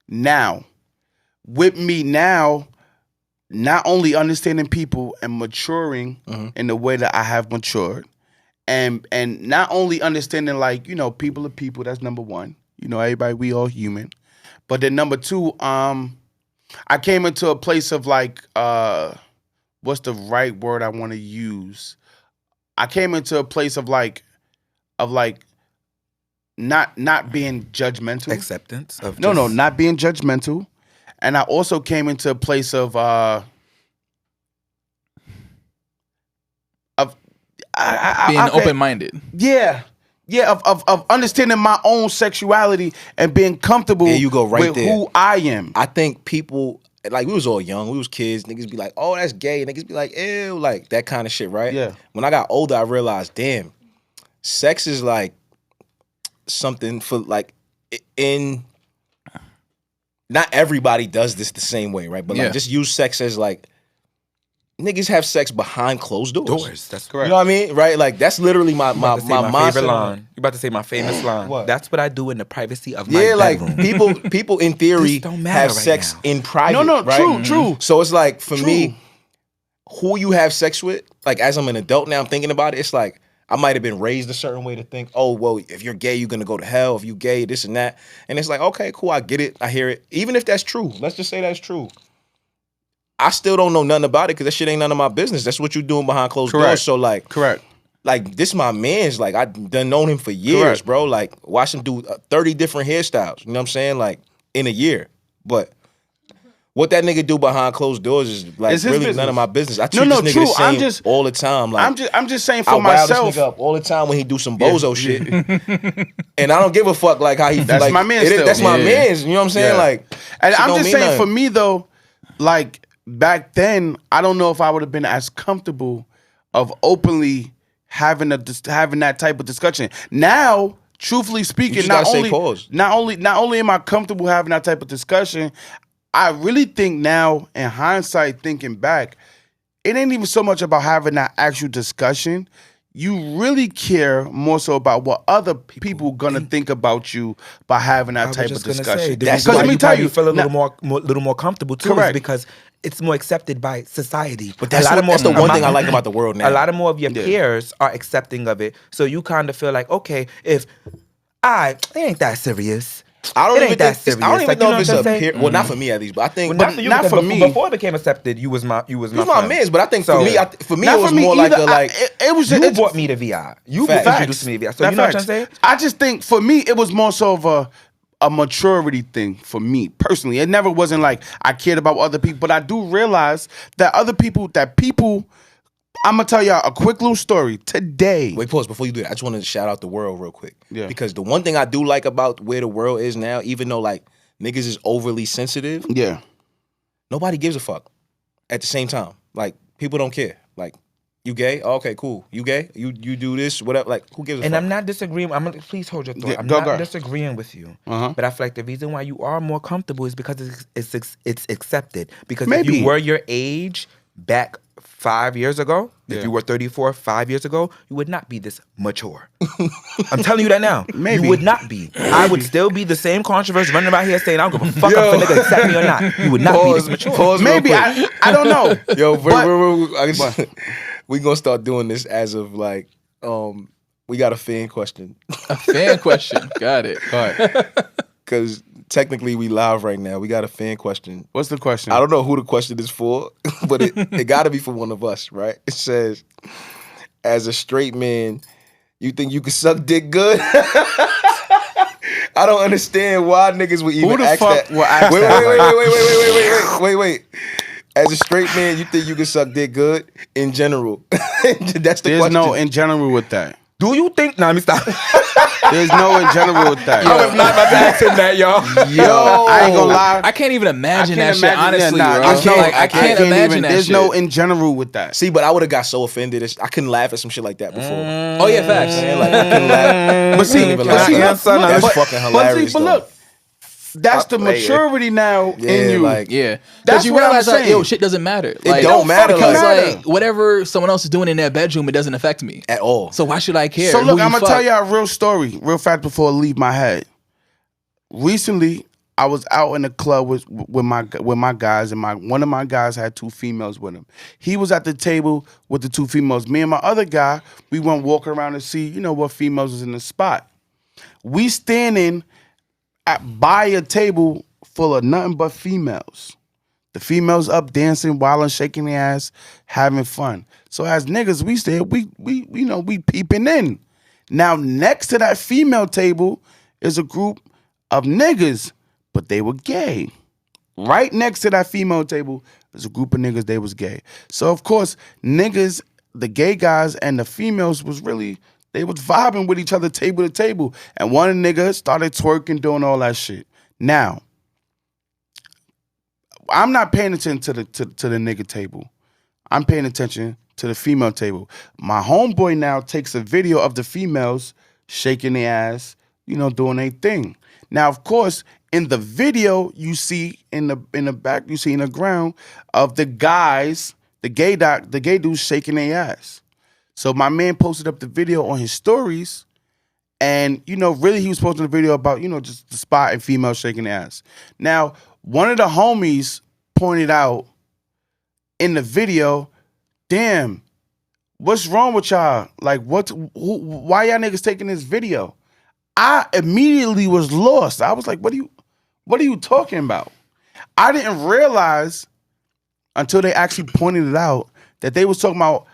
Now, with me now, not only understanding people and maturing in the way that I have matured, and not only understanding like, people are people, that's number one. Everybody, we all human. But then number two, I came into a place of like, what's the right word I want to use? I came into a place of like not being judgmental. Acceptance of No, not being judgmental. And I also came into a place of being open-minded. Yeah. Yeah, of understanding my own sexuality and being comfortable You go right with there. who I am. I think people, like, we was all young. We was kids. Niggas be like, oh, that's gay. Niggas be like, ew, like that kind of shit, right? Yeah. When I got older, I realized, damn, sex is like something for like not everybody does this the same way, right? But like just use sex as like niggas have sex behind closed doors. That's correct. You know what I mean? Right? Like that's literally my favorite mindset. line. You about to say my famous line? What? That's what I do in the privacy of my bedroom. Like people in theory This don't matter have right sex now. in private. No, right? true. So it's like for me, who you have sex with, like as I'm an adult now, I'm thinking about it. It's like I might have been raised a certain way to think, oh, well, if you're gay, you're gonna go to hell. If you gay, this and that. And it's like, okay, cool, I get it, I hear it. Even if that's true, let's just say that's true. I still don't know nothing about it because that shit ain't none of my business. That's what you doing behind closed doors. So like, like this my man's. Like I done known him for years, bro. Like watch him do 30 different hairstyles. You know what I'm saying? Like in a year. But what that nigga do behind closed doors is like really business. None of my business. I treat this nigga the same all the time. Like I'm just saying for I myself. Wild this nigga up all the time when he do some bozo shit, and I don't give a fuck like how he. That's like, my man. That's my man's. You know what I'm saying? Like, and I'm just saying nothing. for me though, like back then, I don't know if I would have been as comfortable of openly having that type of discussion. Now, truthfully speaking, not only am I comfortable having that type of discussion, I really think now, in hindsight, thinking back, it ain't even so much about having that actual discussion. You really care more so about what other people gonna think about you by having that type of discussion. That's why you probably feel a little more comfortable too. Correct. Because it's more accepted by society. But that's the one thing I like about the world now. A lot of more of your peers are accepting of it, so you kind of feel like, okay, if it ain't that serious. I don't even know if it's a peer. Well, not for me at least, but I think not for me. Before it became accepted, you was my man's. But I think for me, it was more like it was. You brought me to VI. You introduced me to VI. So you know what I'm saying? I just think for me, it was more so of a maturity thing for me personally. It never wasn't like I cared about other people, but I do realize that other people, I'm gonna tell y'all a quick little story today. Wait, pause before you do that. I just wanted to shout out the world real quick. Yeah. Because the one thing I do like about where the world is now, even though like niggas is overly sensitive, Yeah. nobody gives a fuck. At the same time, like people don't care. Like, you gay? Oh, okay, cool. You gay? You do this? Whatever. Like, who gives a fuck? And I'm not disagreeing. Please hold your thought. Yeah, I'm go. not disagreeing with you. But I feel like the reason why you are more comfortable is because it's accepted. Because if Maybe. you were your age back 5 years ago, Yeah. if you were 34 5 years ago, you would not be this mature. I'm telling you that now. Maybe. You would not be. I would still be the same controversy running about here saying, I don't give a fuck if a nigga accept me or not. You would not be this mature. Maybe I don't know. Yo, But- we gonna start doing this as of like, we got a fan question. A fan question. Got it. All right. Because technically we live right now. We got a fan question. What's the question? I don't know who the question is for, but it got to be for one of us, right? It says, as a straight man, you think you can suck dick good? I don't understand why niggas would even Who the ask fuck that. will ask that? Wait. As a straight man, you think you can suck dick good? In general. That's the There's question. no in general with that. Do you think? Nah, let me stop. There's no in general with that. I was not about to ask him that, y'all. Yo, I ain't gonna lie. I can't even imagine I that can't shit, imagine honestly, that. bro. Nah, I can't imagine even, that There's shit. no in general with that. See, but I would have got so offended. I couldn't laugh at some shit like that before. Oh, yeah, facts. Like, I couldn't laugh. But see, But but see, look, look, that's but- fucking hilarious, But though. look, that's the maturity now in you. like, Yeah. That's Because you what I'm realize, like, saying. yo, shit doesn't matter. It don't matter, Because, like- like, whatever someone else is doing in their bedroom, it doesn't affect me. at all. So why should I care? So who look, you I'm gonna fuck? tell y'all a real story, real fast before I leave my head. Recently, I was out in the club with my guys, and one of my guys had two females with him. He was at the table with the two females. Me and my other guy, we went walking around to see, what females was in the spot. We standing by a table full of nothing but females. The females up dancing, wilding, shaking their ass, having fun. So as niggas, we stay, we peeping in. Now next to that female table is a group of niggas, but they were gay. Right next to that female table is a group of niggas, they was gay. So of course, niggas, the gay guys and the females they was vibing with each other table to table. And one of the niggas started twerking, doing all that shit. Now, I'm not paying attention to the nigga table. I'm paying attention to the female table. My homeboy now takes a video of the females shaking their ass, doing their thing. Now, of course, in the video, you see in the back, you see in the ground of the guys, the gay dudes shaking their ass. So my man posted up the video on his stories, and really he was posting a video about just the spot and females shaking their ass. Now, one of the homies pointed out in the video, damn, what's wrong with y'all? Like, why y'all niggas taking this video? I immediately was lost. I was like, what are you talking about? I didn't realize until they actually pointed it out that they was talking about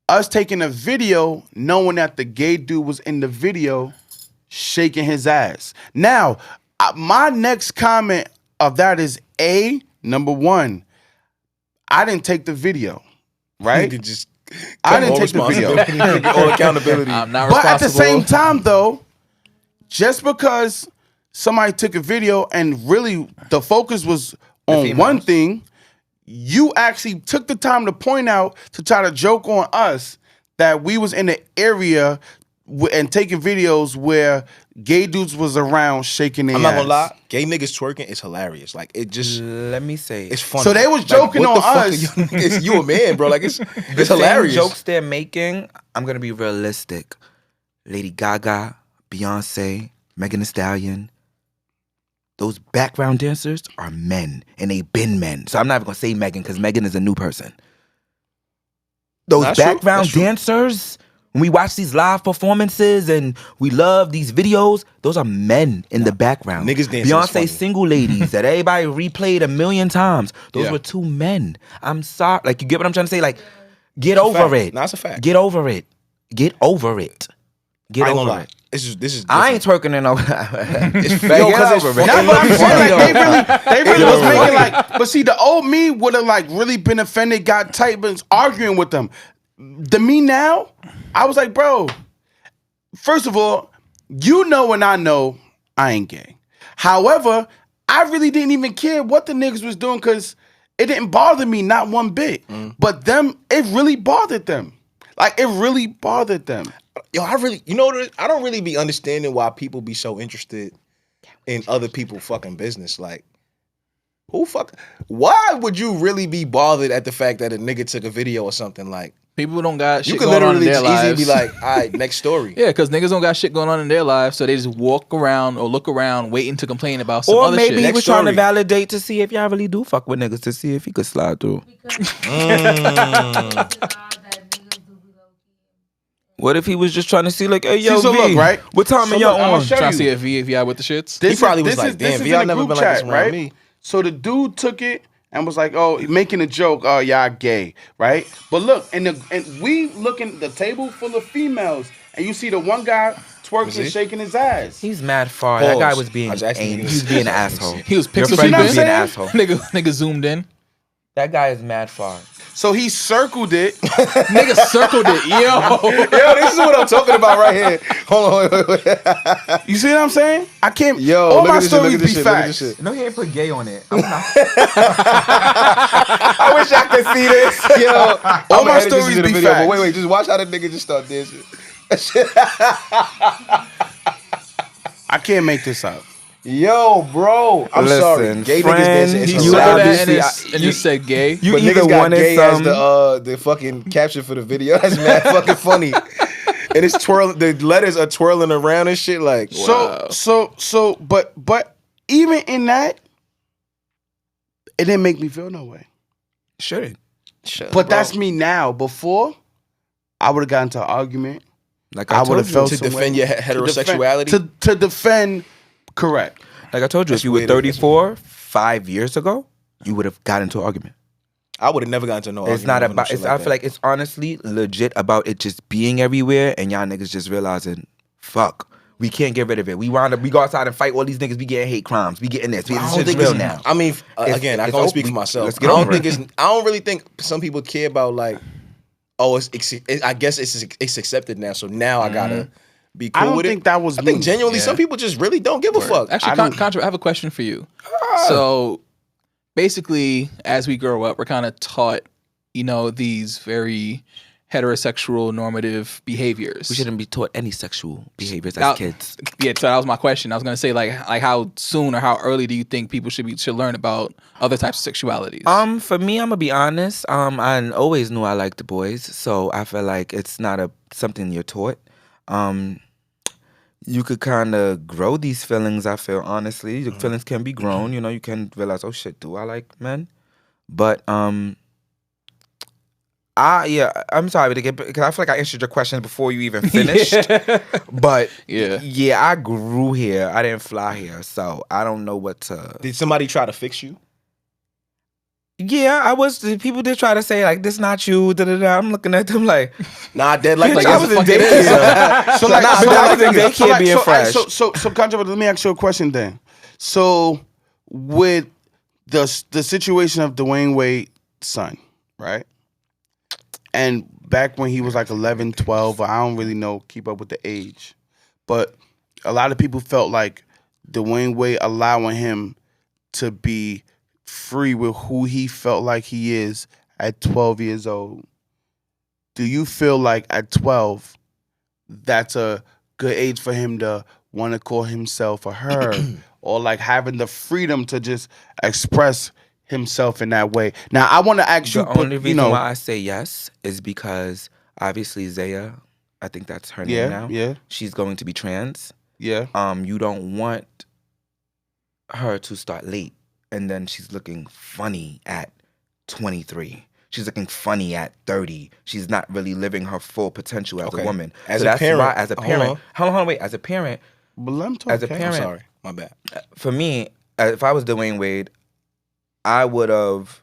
us taking a video knowing that the gay dude was in the video shaking his ass. Now, my next comment of that is number one, I didn't take the video, right? You could just I didn't take the video. all accountability. I'm not But at responsible. the same time, though, just because somebody took a video and really the focus was on one thing, you actually took the time to point out to try to joke on us that we was in the area and taking videos where gay dudes was around shaking their ass. I'm not gonna lie, gay niggas twerking is hilarious. Like, it just, Let me say. it's funny. So they was joking what on the fuck us. are you, it's you a man, bro. Like, it's the hilarious. same jokes they're making, I'm gonna be realistic. Lady Gaga, Beyonce, Megan Thee Stallion, those background dancers are men, and they been men. So I'm not even gonna say Megan because Megan is a new person. Those That's true. background That's true. dancers, when we watch these live performances and we love these videos, those are men in the background. Niggas dancing is funny. Beyonce single ladies that everybody replayed 1,000,000 times. Those Yeah. were two men. I'm sorry. Like, you get what I'm trying to say? Like, get over fact. it. No, it's a fact. Get over it. Get over it. Get I ain't gonna over lie. it. This is I ain't twerking in no. It's Yo, yo, 'cause because it's it's Nah, but I'm saying, like, they really was Yo. making like, but see, the old me would have like really been offended, got tight, but arguing with them. the me now, I was like, bro, first of all, you know and I know I ain't gay. However, I really didn't even care what the niggas was doing because it didn't bother me, not one bit. But them, it really bothered them. Like, it really bothered them. Yo, I don't really be understanding why people be so interested in other people fucking business. Like, why would you really be bothered at the fact that a nigga took a video or something? Like, People don't got shit you could going on in literally their just lives. easily be like, all right, next story. Yeah, because niggas don't got shit going on in their lives, so they just walk around or look around waiting to complain about some Or other maybe shit. he was Next trying to story. validate to see if y'all really do fuck with niggas, to see if he could slide through. What if he was just trying to see, like, hey, yo, So V, look, right? what time So are y'all look, I'ma on? show Trying to you. see if y'all with the shits. He probably was like, damn, is y'all in the never group been like this chat, around right? me. So the dude took it and was like, oh, making a joke, oh, y'all gay, right? But look, and we looking the table full of females, and you see the one guy twerking and shaking his ass. He's mad far. That guy Pause. was being I was asking angry. you He was to- being an asshole. He was Your pixel friend was peeping. being an asshole. Nigga zoomed in. That guy is mad far. So he circled it. Nigga circled it. Yo. Yo, this is what I'm talking about right here. Hold on, wait. You see what I'm saying? I can't. Yo, all look my at this shit, look stories at this be shit, look at this facts. shit. No, he ain't put gay on it. I wish I could see this. Yo, All my stories be But facts. wait, just watch how the nigga just start dancing. I can't make this up. Yo, bro, I'm sorry. Listen, Gay friend, niggas dancing is He You saw hilarious. that obviously- and you said gay. You But either niggas got wanted gay some. as the fucking caption for the video. That's mad fucking funny. And it's twirling. The letters are twirling around and shit. Like, wow. But even in that, it didn't make me feel no way. Shouldn't. But that's me now. Before, I would have gotten into an argument. Like I I would told have you. felt to some defend way. your heterosexuality. To defend, correct. Like I told you, if you were weird. 34 5 years ago, you would have got into an argument. I would have never gotten to know. It's not about. It's, I feel like it's honestly legit about it just being everywhere, and y'all niggas just realizing, fuck, we can't get rid of it. We go outside and fight all these niggas. We getting hate crimes. We getting this. It's just real now. I mean, It's- again, I it's can only open. speak for myself. Let's get over it. I don't really think some people care about like, oh, I guess it's accepted now. So now I gotta be cool I don't with think it. that was I think me. genuinely some people just really don't give a fuck. Actually, Contra, I have a question for you. So basically, as we grow up, we're kind of taught, these very heterosexual normative behaviors. We shouldn't be taught any sexual behaviors Now- as kids. Yeah, so that was my question. I was gonna say like how soon or how early do you think people should learn about other types of sexualities? For me, I'm gonna be honest. I always knew I liked the boys, so I feel like it's not something you're taught. You could kind of grow these feelings. I feel honestly, the feelings can be grown. You can realize, oh shit, do I like men? But I'm sorry because I feel like I answered your question before you even finished. But yeah, I grew here. I didn't fly here, so I don't know what to. Did somebody try to fix you? Yeah, people did try to say like, this not you, da-da-da. I'm looking at them like, Nah, dead like bitch, that. I was in daycare. So like, I was in daycare being fresh. So Contra, let me ask you a question then. So with the situation of Dwyane Wade's son, right? And back when he was like 11, 12, I don't really keep up with the age. But a lot of people felt like Dwyane Wade allowing him to be free with who he felt like he is at 12 years old. Do you feel like at 12, that's a good age for him to want to call himself or her, or like having the freedom to just express himself in that way? Now, I want to ask you, The only reason why I say yes is because obviously Zaya, I think that's her name now. Yeah. She's going to be trans. Yeah. You don't want her to start late and then she's looking funny at 23. She's looking funny at 30. She's not really living her full potential as a woman. As So a that's parent, why, as a parent, hold on, wait. As a parent, But let him talk. as a okay? parent, I'm sorry, my bad. for me, if I was Dwyane Wade, I would have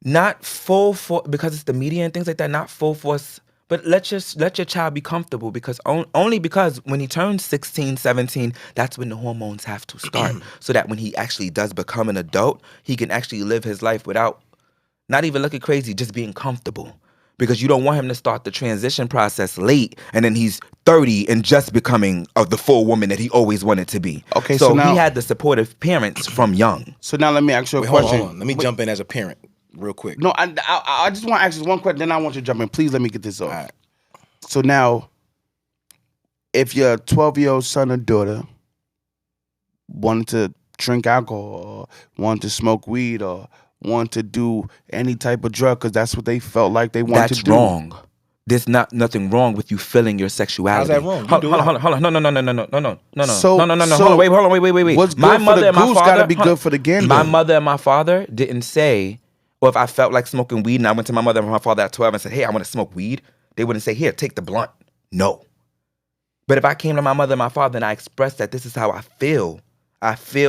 not full force, because it's the media and things like that, not full force, but let your child be comfortable, because only because when he turns 16, 17, that's when the hormones have to start, so that when he actually does become an adult, he can actually live his life without Not even looking crazy, just being comfortable. Because you don't want him to start the transition process late and then he's 30 and just becoming the full woman that he always wanted to be. Okay, so now, he had the supportive parents from young. So now let me ask you a question. Hold on. Let me jump in as a parent real quick. No, I just want to ask this one question, then I want you to jump in. Please let me get this off. Right. So now, if your 12-year-old son or daughter wanted to drink alcohol or wanted to smoke weed or want to do any type of drug because that's what they felt like they wanted to do. That's wrong. There's nothing wrong with you feeling your sexuality. How's that wrong? Hold on. No. So- Hold on. Wait. What's My good for mother the and my goose father gotta be good for the gander. My mother and my father didn't say, or if I felt like smoking weed and I went to my mother and my father at 12 and said, hey, I want to smoke weed, they wouldn't say, here, take the blunt. No. But if I came to my mother and my father and I expressed that this is how I feel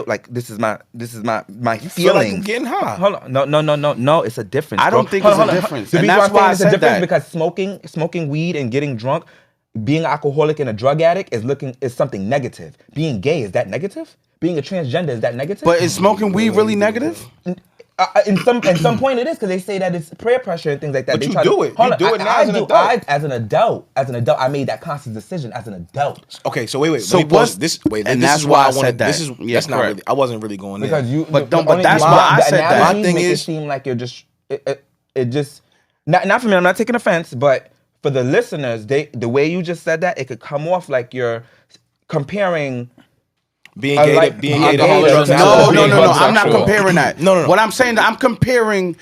like this is my feeling. Feel like I'm getting high. Hold on. No, it's a difference. I don't think it's a difference. And that's why I said that. Because smoking weed and getting drunk, being alcoholic and a drug addict is something negative. Being gay, is that negative? Being a transgender, is that negative? But is smoking weed really negative? In some point it is, because they say that it's peer pressure and things like that. But you do it. You do it now as an adult. As an adult, I made that conscious decision as an adult. Okay, so wait. So let me pause this. Wait, and this that's is why I wanted. said that. This is Yeah, that's not correct. really. I wasn't really going there. Because that's why I said that. My thing is, it seem like you're just it just not for me. I'm not taking offense, but for the listeners, the way you just said that, it could come off like you're comparing. Being gay to being being gay gay. to- No. being I'm not homosexual. comparing that. No. What I'm saying, I'm comparing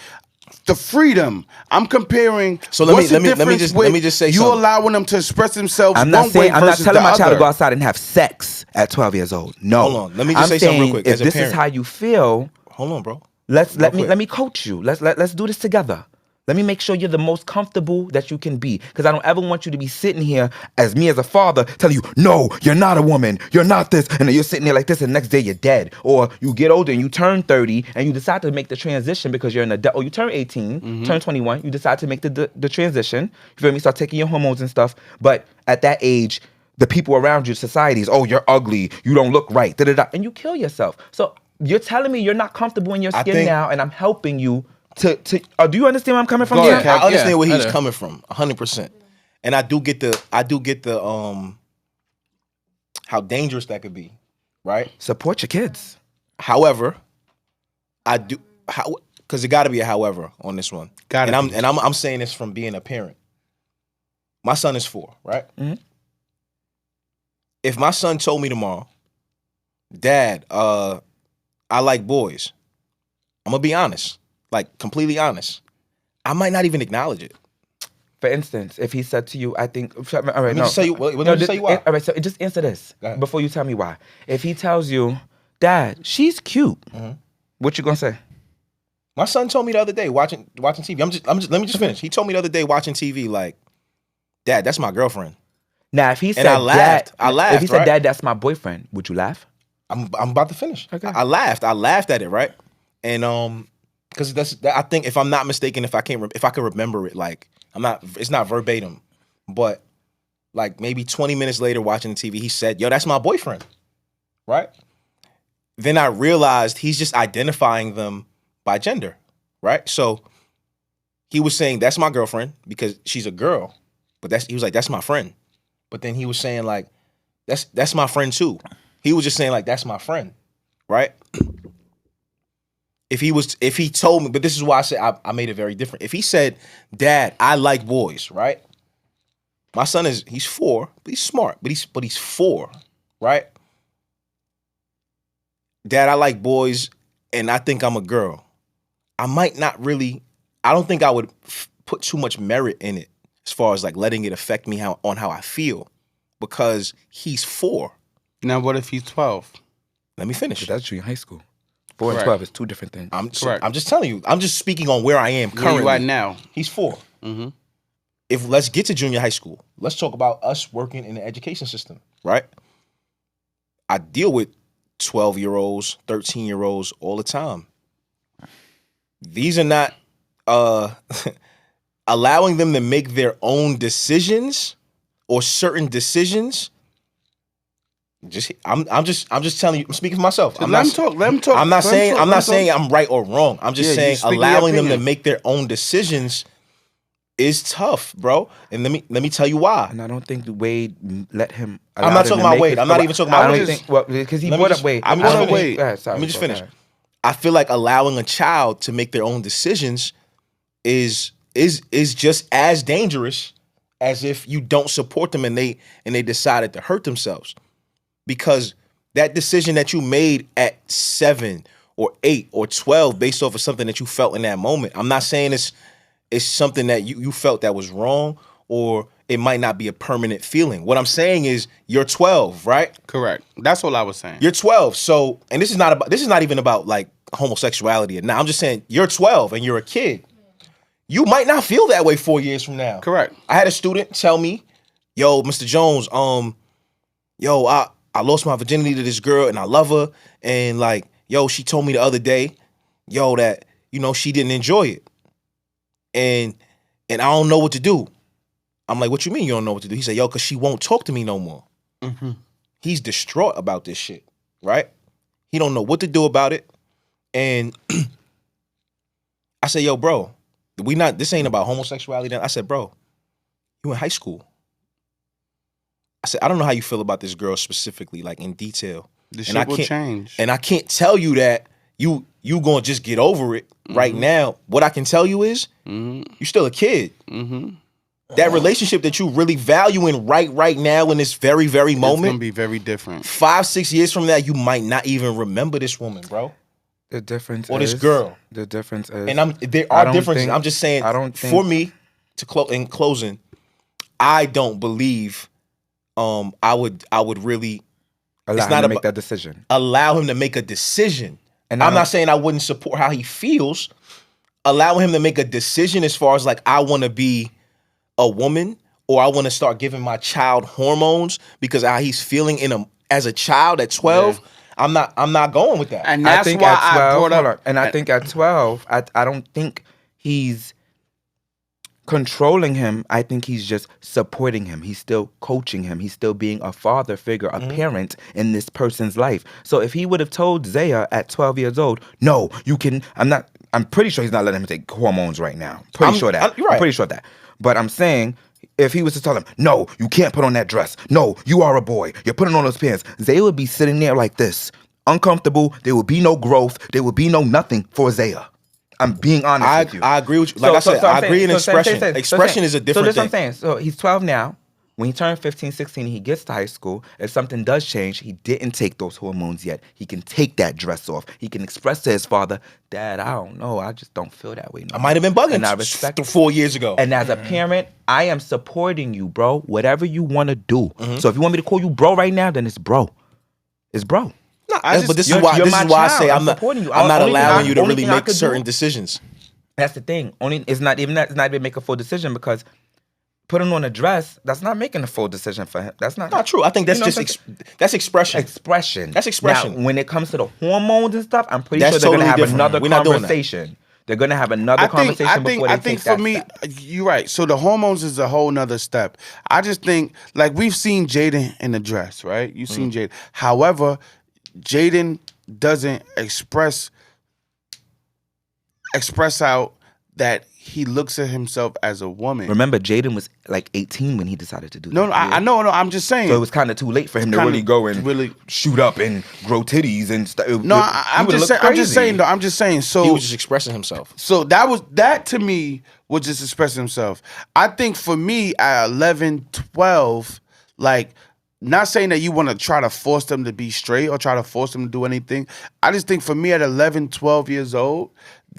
the freedom. I'm comparing. So let what's me- the let me difference just- let with me just say you something. allowing them to express themselves. I'm not one way saying I'm not versus telling the my child to other. go outside and have sex at 12 years old. No. Hold on. Let me just I'm say something real saying quick, If as a this is parent. how you feel, Hold on, bro. let quick. me coach you. Let's do this together. Let me make sure you're the most comfortable that you can be. Because I don't ever want you to be sitting here as me as a father telling you, no, you're not a woman. You're not this. And then you're sitting there like this and the next day you're dead. Or you get older and you turn 30 and you decide to make the transition because you're an adult. Or you turn 18, turn 21. You decide to make the transition. You feel me? Start taking your hormones and stuff. But at that age, the people around you, societies, oh, you're ugly. You don't look right. Da-da-da. And you kill yourself. So you're telling me you're not comfortable in your skin now and I'm helping you to do you understand where I'm coming from? Go ahead, here? I understand where I he was do. coming from, 100%. And I do get the how dangerous that could be, right? Support your kids. However, because it got to be a however on this one. I'm saying this from being a parent. My son is 4, right? Mm-hmm. If my son told me tomorrow, Dad, I like boys, I'm gonna be honest. Like, completely honest. I might not even acknowledge it. For instance, if he said to you, I think, all right, Let me just tell you why. All right, so just answer this Go ahead. before you tell me why. If he tells you, Dad, she's cute, what you gonna say? My son told me the other day watching TV. Let me just finish. He told me the other day watching TV, like, Dad, that's my girlfriend. Now, if he said, I laughed. Dad, I laughed, if he said, right? Dad, that's my boyfriend, would you laugh? I'm about to finish. Okay. I laughed. I laughed at it, right? And because I think if I'm not mistaken, if I can remember it, like it's not verbatim, but like maybe 20 minutes later watching the TV, he said, "Yo, that's my boyfriend," right? Then I realized he's just identifying them by gender, right? So he was saying that's my girlfriend because she's a girl, but he was like that's my friend, but then he was saying like that's my friend too. He was just saying like that's my friend, right? If he told me, but this is why I said I made it very different. If he said, Dad, I like boys, right? My son he's 4, but he's smart, but he's 4, right? Dad, I like boys, and I think I'm a girl. I don't think I would put too much merit in it as far as like letting it affect me on how I feel, because he's 4. Now, what if he's 12? Let me finish. That's junior high school. 4 and Correct. 12 is two different things. I'm Correct. just telling you. I'm just speaking on where I am Where currently. you at now? He's 4. Mm-hmm. If let's get to junior high school, let's talk about us working in the education system, right? I deal with 12-year-olds, 13-year-olds all the time. These are not allowing them to make their own decisions or certain decisions I'm just telling you. I'm speaking for myself. Let him talk. I'm not saying I'm right or wrong. I'm just saying allowing them to make their own decisions is tough, bro. And let me tell you why. And I don't think Wade let him. I'm not talking about Wade. I'm not even talking about Wade. Because he brought up Wade. Let me just finish. I feel like allowing a child to make their own decisions is just as dangerous as if you don't support them and they decided to hurt themselves. Because that decision that you made at 7 or 8 or 12 based off of something that you felt in that moment, I'm not saying it's something that you felt that was wrong, or it might not be a permanent feeling. What I'm saying is you're 12, right? Correct. That's all I was saying. You're 12. So, and this is not even about like homosexuality. Now I'm just saying you're 12 and you're a kid. You might not feel that way 4 years from now. Correct. I had a student tell me, "Yo, Mr. Jones, I lost my virginity to this girl and I love her. And like, yo, she told me the other day, yo, that, she didn't enjoy it. And I don't know what to do." I'm like, "What you mean you don't know what to do?" He said, "Yo, because she won't talk to me no more." Mm-hmm. He's distraught about this shit, right? He don't know what to do about it. And I said, "Yo, bro, this ain't about homosexuality." I said, "Bro, you in high school." I said, "I don't know how you feel about this girl specifically, like in detail. The shit will change. And I can't tell you that you gonna just get over it right now. What I can tell you is you're still a kid. Mm-hmm. That relationship that you really valuing right now in this very, very moment, it's gonna be very different. 5-6 years from that, you might not even remember this woman, bro. The difference or this girl. The difference is, and there are differences. I'm just saying. For me, in closing, I don't believe. I would really allow him to make that decision. Allow him to make a decision. And I'm not saying I wouldn't support how he feels. Allowing him to make a decision as far as like, I want to be a woman, or I want to start giving my child hormones because how he's feeling as a child at 12. Yeah. I'm not going with that. And that's why I brought up. And I think at 12, I don't think he's controlling him. I think he's just supporting him. He's still coaching him. He's still being a father figure, a parent in this person's life. So if he would have told Zaya at 12 years old, "No, you can," I'm pretty sure he's not letting him take hormones right now. You're right. I'm pretty sure of that. But I'm saying, if he was to tell him, "No, you can't put on that dress. No, you are a boy. You're putting on those pants," Zaya would be sitting there like this, uncomfortable. There would be no growth. There would be no nothing for Zaya. I'm being honest with you. I agree with you. Like I said, I agree in expression. Expression is a different thing. So that's what I'm saying. So he's 12 now. When he turns 15, 16, he gets to high school. If something does change, he didn't take those hormones yet. He can take that dress off. He can express to his father, "Dad, I don't know. I just don't feel that way no I might have been bugging and I respect 4 years ago. And as a parent, I am supporting you, bro. Whatever you want to do. So if you want me to call you bro right now, then it's bro. It's bro. No, but this is why I say I'm not allowing you to really make certain decisions. That's the thing. It's not even make a full decision, because putting on a dress, that's not making a full decision for him. That's not true. I think that's that's expression. That's expression. Now, when it comes to the hormones and stuff, I'm pretty sure they're going to have another conversation. They're going to have another conversation before they take that step. You're right. So the hormones is a whole nother step. I just think, like, we've seen Jaden in the dress, right? You've seen Jaden. However, Jaden doesn't express out that he looks at himself as a woman. Remember, Jaden was like 18 when he decided to do that. No, I know. I'm just saying. So it was kind of too late for him to really go and shoot up and grow titties and stuff. No, I'm just saying. So he was just expressing himself. So that to me was just expressing himself. I think for me at 11, 12, like, not saying that you want to try to force them to be straight or try to force them to do anything. I just think for me at 11, 12 years old,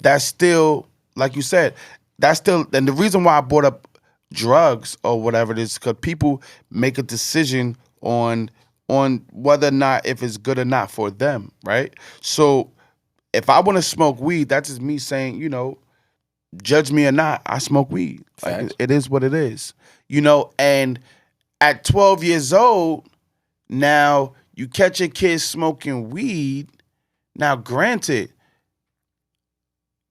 that's still, like you said, and the reason why I brought up drugs or whatever it is, because people make a decision on whether or not, if it's good or not for them, right? So if I want to smoke weed, that's just me saying, judge me or not, I smoke weed. Like, it is what it is, and at 12 years old, now you catch your kids smoking weed. Now, granted,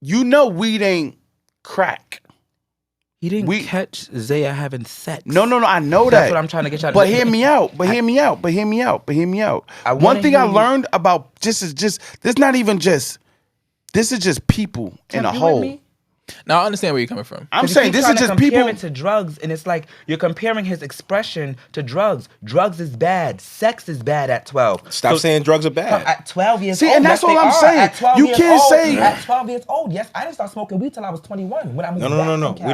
weed ain't crack. He didn't catch Zaya having sex. No. I know that. That's what I'm trying to get y'all to But hear me out. Hear me out. One thing I learned about this is not even just. This is just people in a whole. Now I understand where you're coming from. I'm saying this is just people it to drugs, and it's like you're comparing his expression to drugs. Drugs is bad. Sex is bad at 12. Stop saying drugs are bad. At 12 years See, old. and that's all I'm saying. At 12 You years can't old, say at 12 years old. Yes, I didn't start smoking weed till I was 21. When I moved back No. from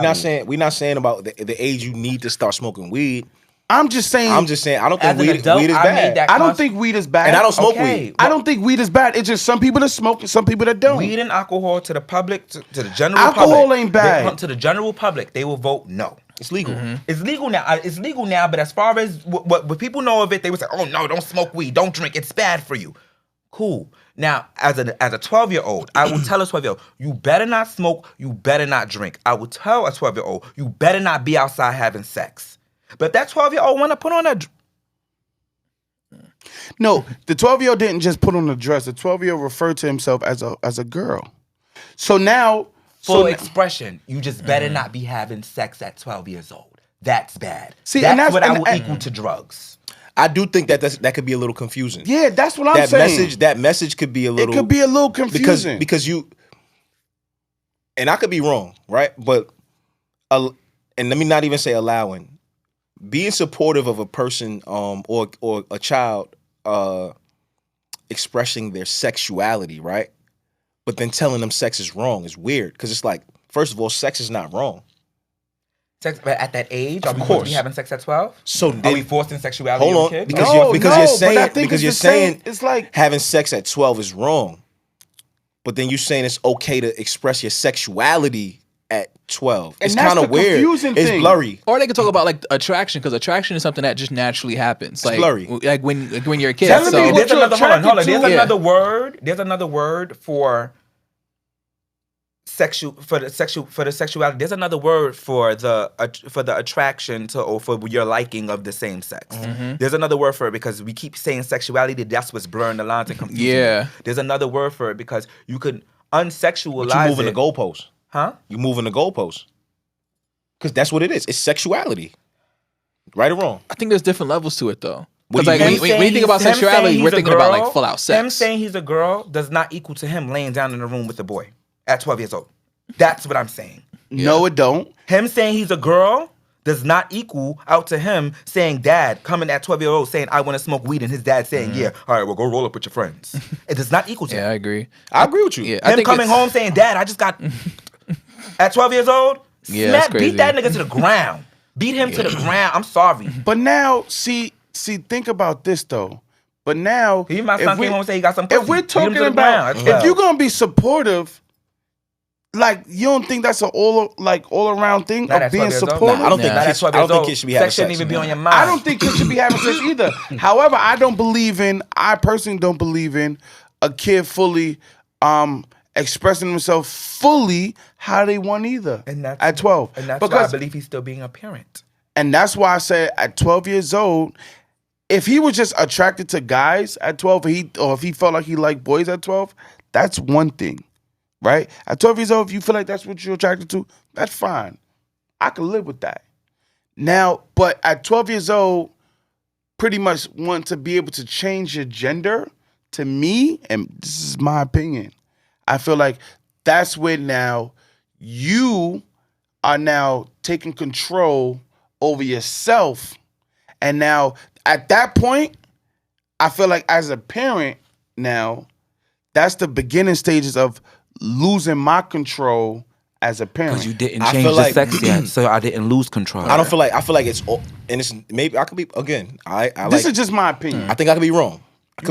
We're not saying about the age you need to start smoking weed. I'm just saying. I don't think weed is bad. I don't think weed is bad. And I don't smoke weed. I don't think weed is bad. It's just some people that smoke and some people that don't. Weed and alcohol to the public, to the general public. Alcohol ain't bad. To the general public, they will vote no. It's legal. Mm-hmm. It's legal now. It's legal now, but as far as what people know of it, they would say, oh no, don't smoke weed. Don't drink. It's bad for you. Cool. Now, as a 12-year-old, I will tell a 12-year-old, you better not smoke, you better not drink. I will tell a 12-year-old, you better not be outside having sex. But that 12-year-old want to put on a... No, the 12-year-old didn't just put on a dress. The 12-year-old referred to himself as a girl. So now... Full expression. You just better not be having sex at 12 years old. That's bad. See, that's what I will equal to drugs. I do think that could be a little confusing. Yeah, that's what I'm saying. That message could be a little... It could be a little confusing. Because you... And I could be wrong, right? But... and let me not even say allowing. Being supportive of a person or a child expressing their sexuality, right? But then telling them sex is wrong is weird. Because it's like, first of all, sex is not wrong. Sex, but at that age, are we supposed to be having sex at 12? So are we forcing sexuality hold on on, kids? because you're saying it's like having sex at 12 is wrong. But then you're saying it's okay to express your sexuality at 12. It's kind of weird. It's blurry. Or they could talk about like attraction, because attraction is something that just naturally happens. Like, it's blurry. Like when you're a kid. There's another word. There's another word for the sexuality. There's another word for the attraction to or for your liking of the same sex. Mm-hmm. There's another word for it because we keep saying sexuality. That's what's blurring the lines and confusing. Yeah. There's another word for it because you could unsexualize. But you moving the goalposts. Huh? You moving the goalposts. Because that's what it is. It's sexuality. Right or wrong? I think there's different levels to it, though. Because like, when you think about sexuality, we're thinking about like full out sex. Him saying he's a girl does not equal to him laying down in a room with a boy at 12 years old. That's what I'm saying. Yeah. No, it don't. Him saying he's a girl does not equal out to him saying dad, coming at 12 years old saying, I want to smoke weed, and his dad saying, yeah, all right, well, go roll up with your friends. It does not equal to him. Yeah, I agree. I agree with you. Yeah, him coming home saying, dad, I just got... At 12 years old, beat that nigga to the ground. Beat him to the ground. I'm sorry. But now, see, think about this though. But now, even my son came home and said he got some pussy. If we're talking about, if you're gonna be supportive, like you don't think that's an all around thing of being supportive? I don't think kids should be having sex. Shouldn't even be on your mind. I don't think kids should be having sex either. However, I personally don't believe in a kid fully expressing themselves fully how they want either. And that's at 12. And that's why I believe he's still being a parent. And that's why I said at 12 years old, if he was just attracted to guys at 12, or if he felt like he liked boys at 12, that's one thing, right? At 12 years old, if you feel like that's what you're attracted to, that's fine. I can live with that. Now, but at 12 years old, pretty much want to be able to change your gender, to me, and this is my opinion, I feel like that's where now you are now taking control over yourself. And now at that point, I feel like as a parent now, that's the beginning stages of losing my control as a parent. Because you didn't change the sex yet, so I didn't lose control. I feel like it's, and it's maybe I could be, again, this is just my opinion. I think I could be wrong.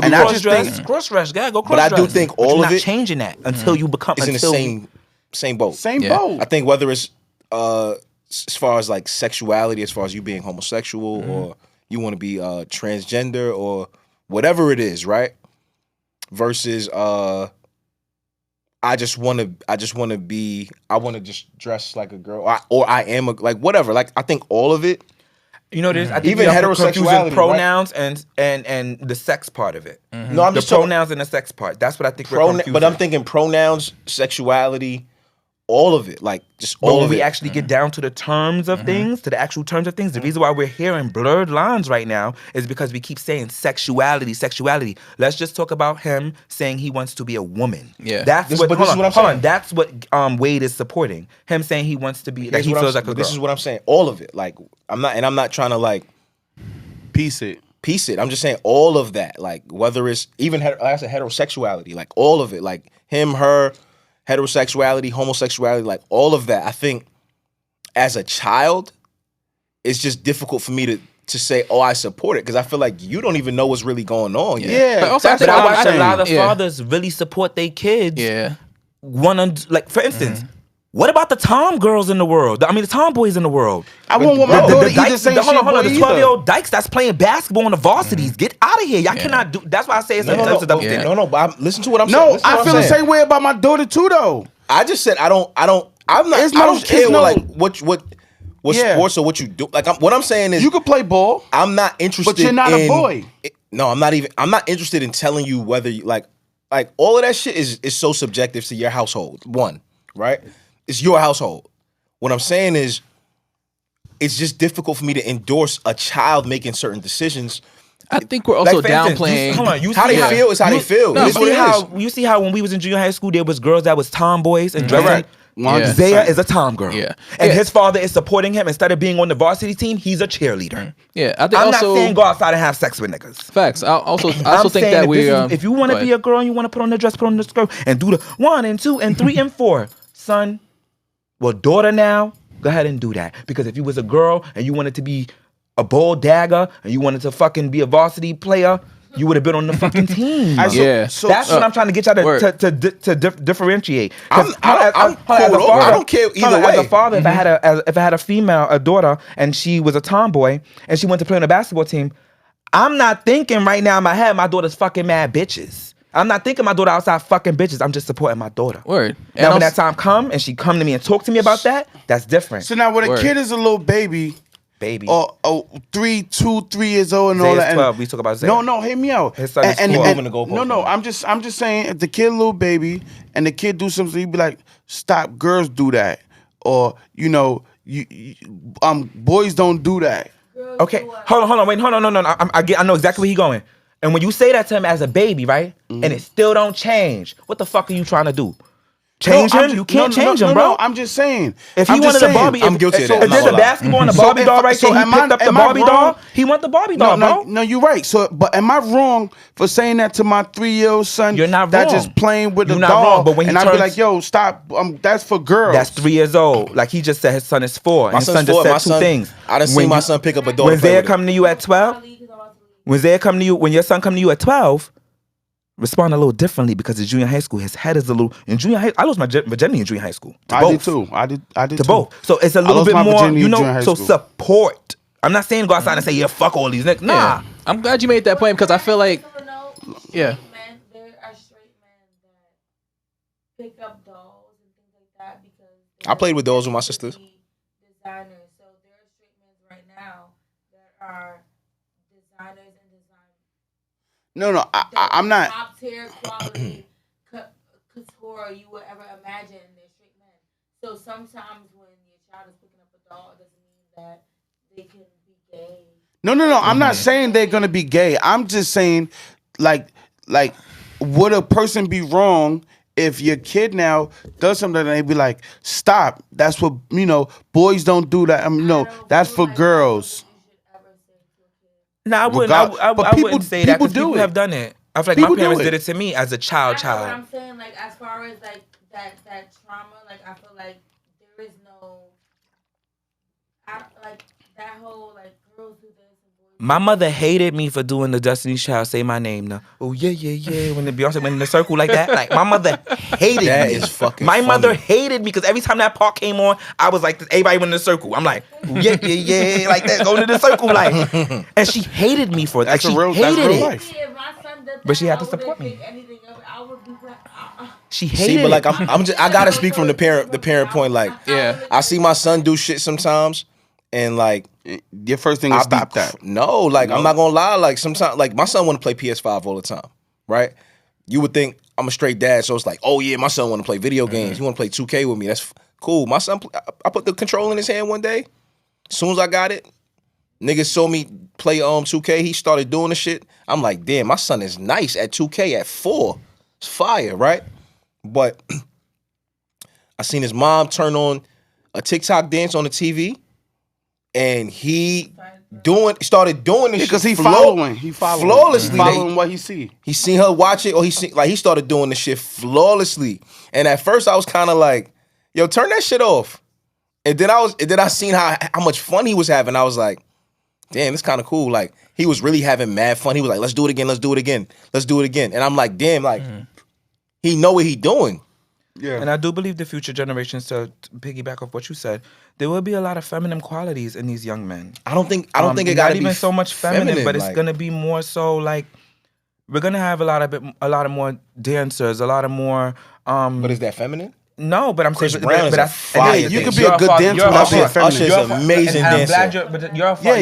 And I just think cross-dress, go cross-dress. But I do think all of it, not changing that until you become in the same boat. Same boat. I think whether it's as far as like sexuality, as far as you being homosexual or you want to be transgender or whatever it is, right? Versus I want to just dress like a girl or I am like whatever. Like I think all of it. You know, I think even heterosexuality, pronouns, right? and the sex part of it. Mm-hmm. No, I'm the just pronouns and the sex part. That's what I think. We're confusing. But I'm thinking pronouns, sexuality, all of it, like just But all when of we it. actually get down to the terms of things, to the actual terms of things, the reason why we're hearing blurred lines right now is because we keep saying sexuality. Let's just talk about him saying he wants to be a woman. Yeah. That's This- what. but this is what I'm hold on. saying. That's what Wade is supporting. Him saying he wants to be. That he feels like a girl. This is what I'm saying. All of it. Like I'm not trying to like Piece it. I'm just saying all of that. Like whether it's even like I said, heterosexuality, like all of it, like him, her, heterosexuality, homosexuality, like all of that. I think as a child, it's just difficult for me to say, oh, I support it, because I feel like you don't even know what's really going on. Yeah. But also, But I watch a lot of yeah. fathers really support their kids. Yeah. Like for instance. What about the tom girls in the world? I mean, the tomboys in the world. I won't want my daughter to eat the same shit. Hold on. boy, The either. 12-year-old dykes that's playing basketball on the varsities. Get out of here. Y'all cannot do. That's why I say it's a double Yeah. standard. But listen to what I'm saying. No, Listen to I what feel I'm the saying. same way about my daughter too, though. I just said I'm not. I don't care it's what Yeah. sports or what you do. Like what I'm saying is You could play ball. I'm not interested. But you're not a boy. No, I'm not interested in telling you whether you like all of that shit is so subjective to your household. One, right? It's your household. What I'm saying is, it's just difficult for me to endorse a child making certain decisions. I think we're also Like, for instance, downplaying. hold on, you How see they feel is how they feel. You It is what it is. you see how when we was in junior high school, there was girls that was tomboys and dressing. Right. Yeah. Zaya is a tom girl. Yeah. And Yeah. his father is supporting him. Instead of being on the varsity team, he's a cheerleader. Yeah, I think I'm also not saying go outside and have sex with niggas. facts. I also I'm think saying that if we. this is- if you want go to be ahead. a girl and you want to put on the dress, put on the skirt, and do the 1 and 2 and 3 and 4, son. Well, daughter now, go ahead and do that. Because if you was a girl and you wanted to be a bold dagger and you wanted to fucking be a varsity player, you would have been on the fucking team. Yeah. So That's what I'm trying to get y'all word. to differentiate. I'm cool with all- I don't care either As a way. father, if I had a female, a daughter, and she was a tomboy and she went to play on the basketball team, I'm not thinking right now in my head my daughter's fucking mad bitches. I'm not thinking my daughter outside fucking bitches. I'm just supporting my daughter. Word. Now, And when also- that time come and she come to me and talk to me about that, that's different. So now when a Word. kid is a little baby, Baby. or 3 years old and all Zaya's that. and- 12. We talk about Zaya. No, hear me out. His son is And- 4. and- Moving the goalpost, no, man. I'm just saying, if the kid a little baby and the kid do something, you be like, stop, girls do that, or boys don't do that. Okay, hold on, wait, hold on, no. I know exactly where he going. And when you say that to him as a baby, right, and it still don't change, what the fuck are you trying to do? Change No, him? You can't change him, bro. No, I'm just saying. If he I'm just wanted a saying. Barbie, I'm guilty of that. If I'm not there's a gonna lie. basketball and a So Barbie if- doll right so there, he am I- picked up the am I Barbie doll. wrong? He want the Barbie doll, bro. No, you're right. So, but am I wrong for saying that to my 3-year-old son? You're not That wrong. just playing with You're the not doll, wrong, but when he and I'd be turns- like, "Yo, stop! That's for girls." That's 3 years old. Like he just said, his son is 4. My And his son's son just 4. said My two son, things. I done seen my son pick up a doll. When and play Zaya with it. come to you at 12, when your son come to you at 12, respond a little differently because in junior high school, his head is a little. In junior high, I lost my virginity in junior high school. To I both. did too. I did To too. both. So it's a I little lost bit my more, virginity in junior high so school. support. I'm not saying go outside and say, yeah, fuck all these niggas. Nah. Yeah. I'm glad you made that point because I feel like Yeah. Men, there are straight men that pick up dolls and things like that because I played with dolls with my sisters. Designers. So there are straight men right now that are designers and design. No, I'm not. Top tier quality couture you would ever imagine. They're straight men. So sometimes when your child is picking up a doll, it doesn't mean that they can be gay. No. I'm not saying they're gonna be gay. I'm just saying, like, would a person be wrong if your kid now does something and they be like, "Stop! That's what boys don't do that." No, that's for girls. Nah, I wouldn't. Regard- I but wouldn't say that people because do people it. have done it. I feel like People my do parents it. did it to me as a child. I know what I'm saying, like as far as like that trauma, like I feel like there is no, like that whole like girls do this and boys. My mother hated me for doing the Destiny's Child "Say My Name" now. Oh yeah. When the Beyonce went in the circle like that, like my mother hated That me. is fucking My funny. mother hated me because every time that part came on, I was like, everybody went in the circle. I'm like, yeah, like that, go to the circle, like. And she hated me for that. Like, That's she real hated it. life. If my son did But she that, had to I wouldn't support me. think anything of it. I would be like, She hated See, but like it. I'm just I gotta speak from the parent point. Like, Yeah. I see my son do shit sometimes, and like Your first thing is I'll be stop that. No, like I'm not gonna lie. Like sometimes, like my son want to play PS5 all the time, right? You would think I'm a straight dad, so it's like, oh yeah, my son want to play video games. He want to play 2K with me. That's cool. My son, I put the control in his hand one day. As soon as I got it, niggas saw me play 2K. He started doing the shit. I'm like, damn, my son is nice at 2K at 4. It's fire, right? But I seen his mom turn on a TikTok dance on the TV, and he started doing this because shit. He following flawlessly. Following what he see. He seen her watch it, or he started doing this shit flawlessly. And at first I was kind of like, yo, turn that shit off. And then I seen how much fun he was having. I was like, damn, it's kind of cool. Like, he was really having mad fun. He was like, let's do it again, let's do it again, let's do it again. And I'm like, damn, like, he know what he doing. Yeah. And I do believe the future generations, to piggyback off what you said, there will be a lot of feminine qualities in these young men. I don't think it got to be even so much feminine, but it's gonna be more so like we're gonna have a lot of more dancers, a lot of more. But is that feminine? No, but I'm Chris saying, Brown is a fire. You could be a good dancer without being feminine. Usher's an amazing dancer.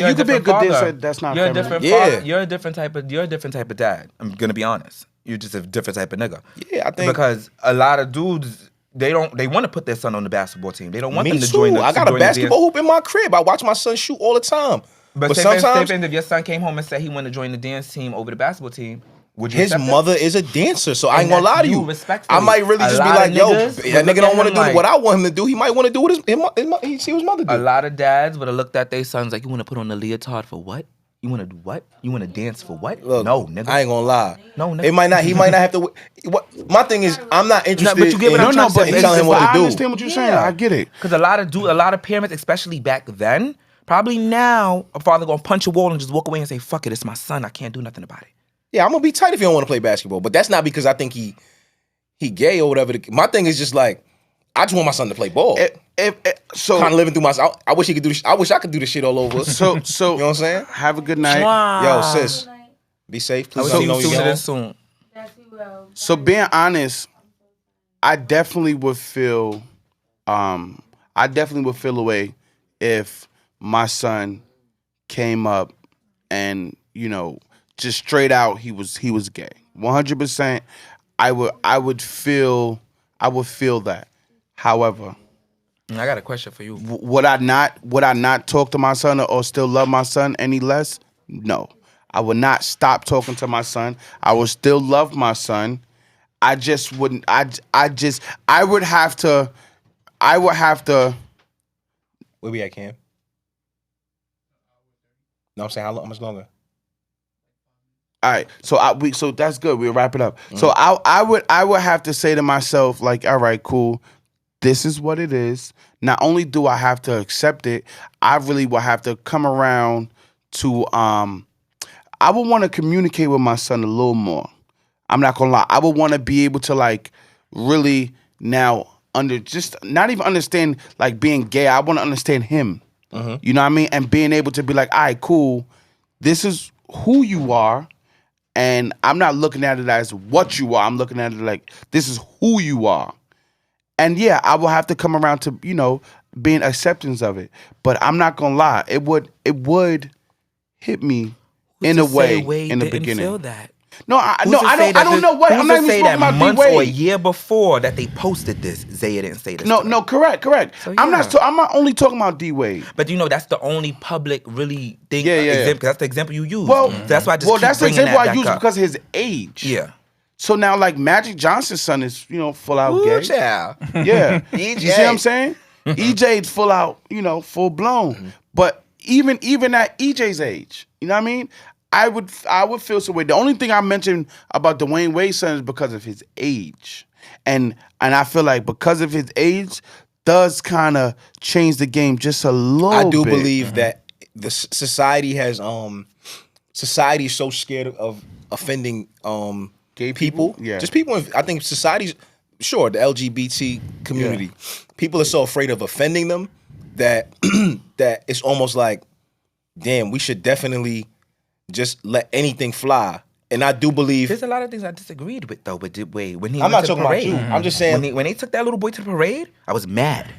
You could be a good dancer. That's not you're feminine. A different you're a different type of dad. I'm gonna be honest. You're just a different type of nigga. Yeah, I think because a lot of dudes they want to put their son on the basketball team. They don't want them to join. I got a basketball hoop in my crib. I watch my son shoot all the time. But sometimes, if your son came home and said he wanted to join the dance team over the basketball team. His mother is a dancer, so I ain't gonna lie to you. Respectfully. I might really just be like, yo, that nigga don't want to do what I want him to do. He might want to do what he see his mother do. A lot of dads would have looked at their sons like, you want to put on the leotard for what? You want to do what? You want to dance for what? Look, no, nigga. I ain't gonna lie. No, nigga. He might not have to. My thing is, I'm not interested. But you get what I'm trying to say. Telling him what to do. I understand what you're saying. I get it. Because a lot of parents, especially back then, probably now, a father gonna punch a wall and just walk away and say, "Fuck it, it's my son. I can't do nothing about it." Yeah, I'm gonna be tight if you don't want to play basketball, but that's not because I think he gay or whatever. My thing is just like, I just want my son to play ball. So kind of living through myself. I wish he could do. I wish I could do this shit all over. So you know what I'm saying? Have a good night. Yo, sis, be safe. Please see you soon. So being honest, I definitely would feel a way if my son came up and, you know, just straight out he was gay. 100%. I would feel that. However, I got a question for you. Would I not talk to my son or still love my son any less? No. I would not stop talking to my son. I would still love my son. I just wouldn't. I would have to. Where we at, Cam? No, I'm saying how much longer? All right, so that's good. We'll wrap it up. Mm-hmm. So I would have to say to myself, like, all right, cool. This is what it is. Not only do I have to accept it, I really will have to come around to I would want to communicate with my son a little more. I'm not gonna lie. I would want to be able to like really now not even understand like being gay. I want to understand him. Mm-hmm. You know what I mean? And being able to be like, all right, cool. This is who you are. And I'm not looking at it as what you are. I'm looking at it like, this is who you are. And yeah, I will have to come around to, you know, being acceptance of it. But I'm not gonna lie, it would hit me in a way in the beginning. Feel that? No, I don't know what. I'm not even talking about months D-Wade. or a year before that they posted this. Zaya didn't say this. No, correct. So, yeah. I'm not only talking about D-Wade. But you know, that's the only public really thing. Yeah. Example, that's the example you use. Well, that's why I just keep that's the bringing example that I use up. because of his age. Yeah. So now, like Magic Johnson's son is, you know, full out gay. Child. Yeah. You see what I'm saying? EJ's full out, you know, full blown. Mm-hmm. But even at EJ's age, you know what I mean? I would feel some way. The only thing I mentioned about Dwyane Wade's son is because of his age. And I feel like because of his age does kind of change the game just a little bit. I do believe that the society has society is so scared of offending gay people. Yeah. Just people. I think society's sure the LGBT community. Yeah. People are so afraid of offending them that that it's almost like, damn, we should definitely just let anything fly. And I do believe there's a lot of things I disagreed with though. But Wade, when he I'm went not to the talking parade, about you. I'm just saying when they took that little boy to the parade, I was mad.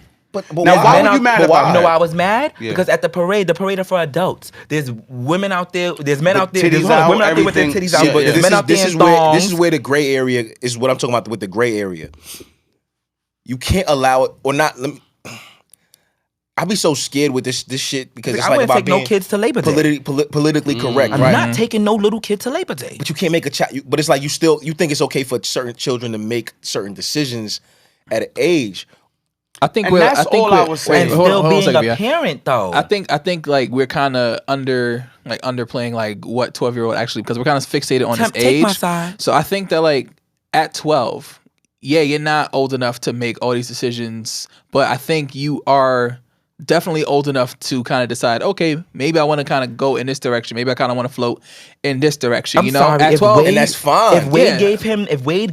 But now, why were you mad about You know that? why I was mad? Yeah. Because at the parade are for adults. There's women out there. There's men out there. titties There's out, women out there with their everything. titties out. Yeah, But yeah. there's men out there in thongs. This is where the gray area is. What I'm talking about with the gray area. You can't allow it or not. I'll be so scared with this shit because it's I like wouldn't about take no being kids to Labor Day. politically correct, I'm right? not taking no little kid to Labor Day. But you can't make a child. But it's like you think it's okay for certain children to make certain decisions at an age. I think And that's all I was saying. And Hold on still a being second, a yeah. parent, though. I think like we're kind of underplaying like what 12-year-old actually, because we're kind of fixated on this Take age. my side. So I think that like at 12, yeah, you're not old enough to make all these decisions, but I think you are definitely old enough to kind of decide, okay, maybe I want to kind of go in this direction. Maybe I kind of want to float in this direction. I'm you know, sorry, at if 12, Wade- And that's fine. If Wade Yeah.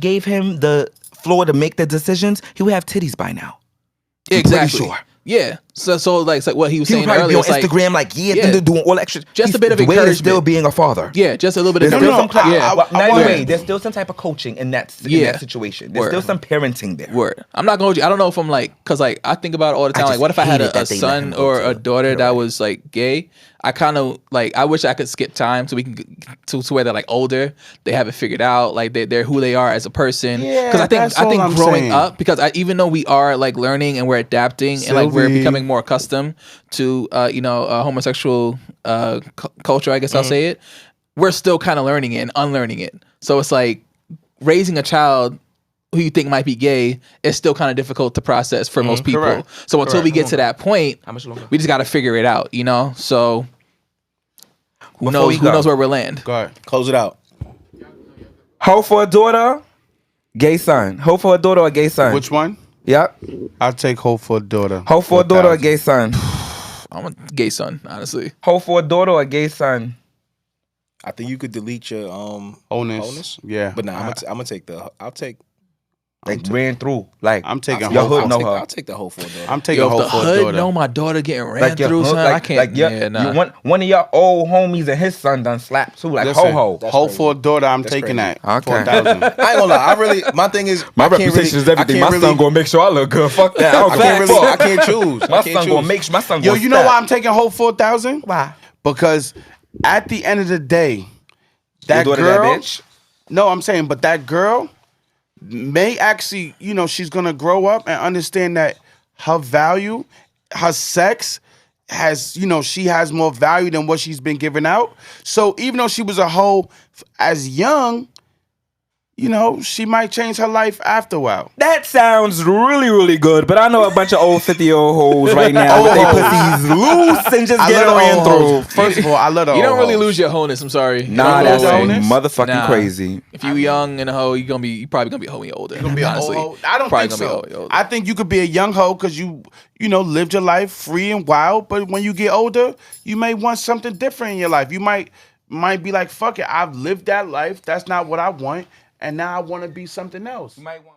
gave him the floor to make the decisions, he would have titties by now. exactly. pretty sure. Yeah. So like it's like what he was He would saying probably earlier. be on it's like, Instagram like, yeah. doing all extra. Just a bit of Wade is still encouragement. being a father. yeah, just a little bit of There's still some no, type, I not want- Wade, there's still some type of coaching in that situation. There's Word. still some parenting there. Word. I'm not going to. I don't know if I'm like, because like I think about it all the time. I Like, what if I had just a hated that they let son him go or to a daughter You're that right. was like gay? I kind of like. I wish I could skip time so we can to where they're like older. They have it figured out. Like they're who they are as a person. Yeah, Because that's I all think I'm growing saying. up, because even though we are like learning and we're adapting and like we're Sylvie. becoming more accustomed to homosexual culture, I guess I'll say it. We're still kind of learning it and unlearning it. So it's like raising a child who you think might be gay is still kind of difficult to process for most people. Correct. So until we get to that point, much longer? we just got to figure it out, you know? So who Before we knows? Who go. knows where we'll land? Go ahead. Close it out. Hope for a daughter, gay son. Hope for a daughter or gay son. Which one? Yep. I'll take Hope for a daughter. Hope for a daughter or gay son. I'm a gay son, honestly. Hope for a daughter or gay son. I think you could delete your Wholeness. Yeah. But nah, I'm gonna take the. Like ran through. Like I'm taking your Hope. hood know her. I'll take the whole for daughter. I'm taking Yo, if Hope the for a hood daughter. know my daughter getting ran Like your through, hood, son, I can't. one of your old homies and his son done slapped too. Like Listen, ho. Hope for a daughter. I'm taking crazy. that. Okay. 4,000. I ain't gonna lie. My thing is My I can't reputation is really- everything. I My can't son gonna make sure I look good. Fuck that. I can't choose. My son gonna make sure. My son. Yo, gonna you know step. why I'm taking Hope 4,000? Why? Because at the end of the day, that daughter girl. that bitch? No, I'm saying, but that girl may actually, she's gonna grow up and understand that her value, her sex has, she has more value than what she's been giving out. So even though she was a hoe as young, she might change her life after a while. That sounds really, really good, but I know a bunch of old 50-year-old hoes right now with their pussies loose and just getting ran through. First of all, I love the You don't old really hoes. lose your wholeness. I'm sorry. You Nah, don't that's lose your wholeness? motherfucking Nah. crazy. If you young and a hoe, you probably gonna be a hoe when you're older. Be an honestly. old hoe. I don't Probably think gonna so. be a hoe when you're older. I think you could be a young hoe because you lived your life free and wild. But when you get older, you may want something different in your life. You might be like, fuck it, I've lived that life. That's not what I want, and now I want to be something else. You might want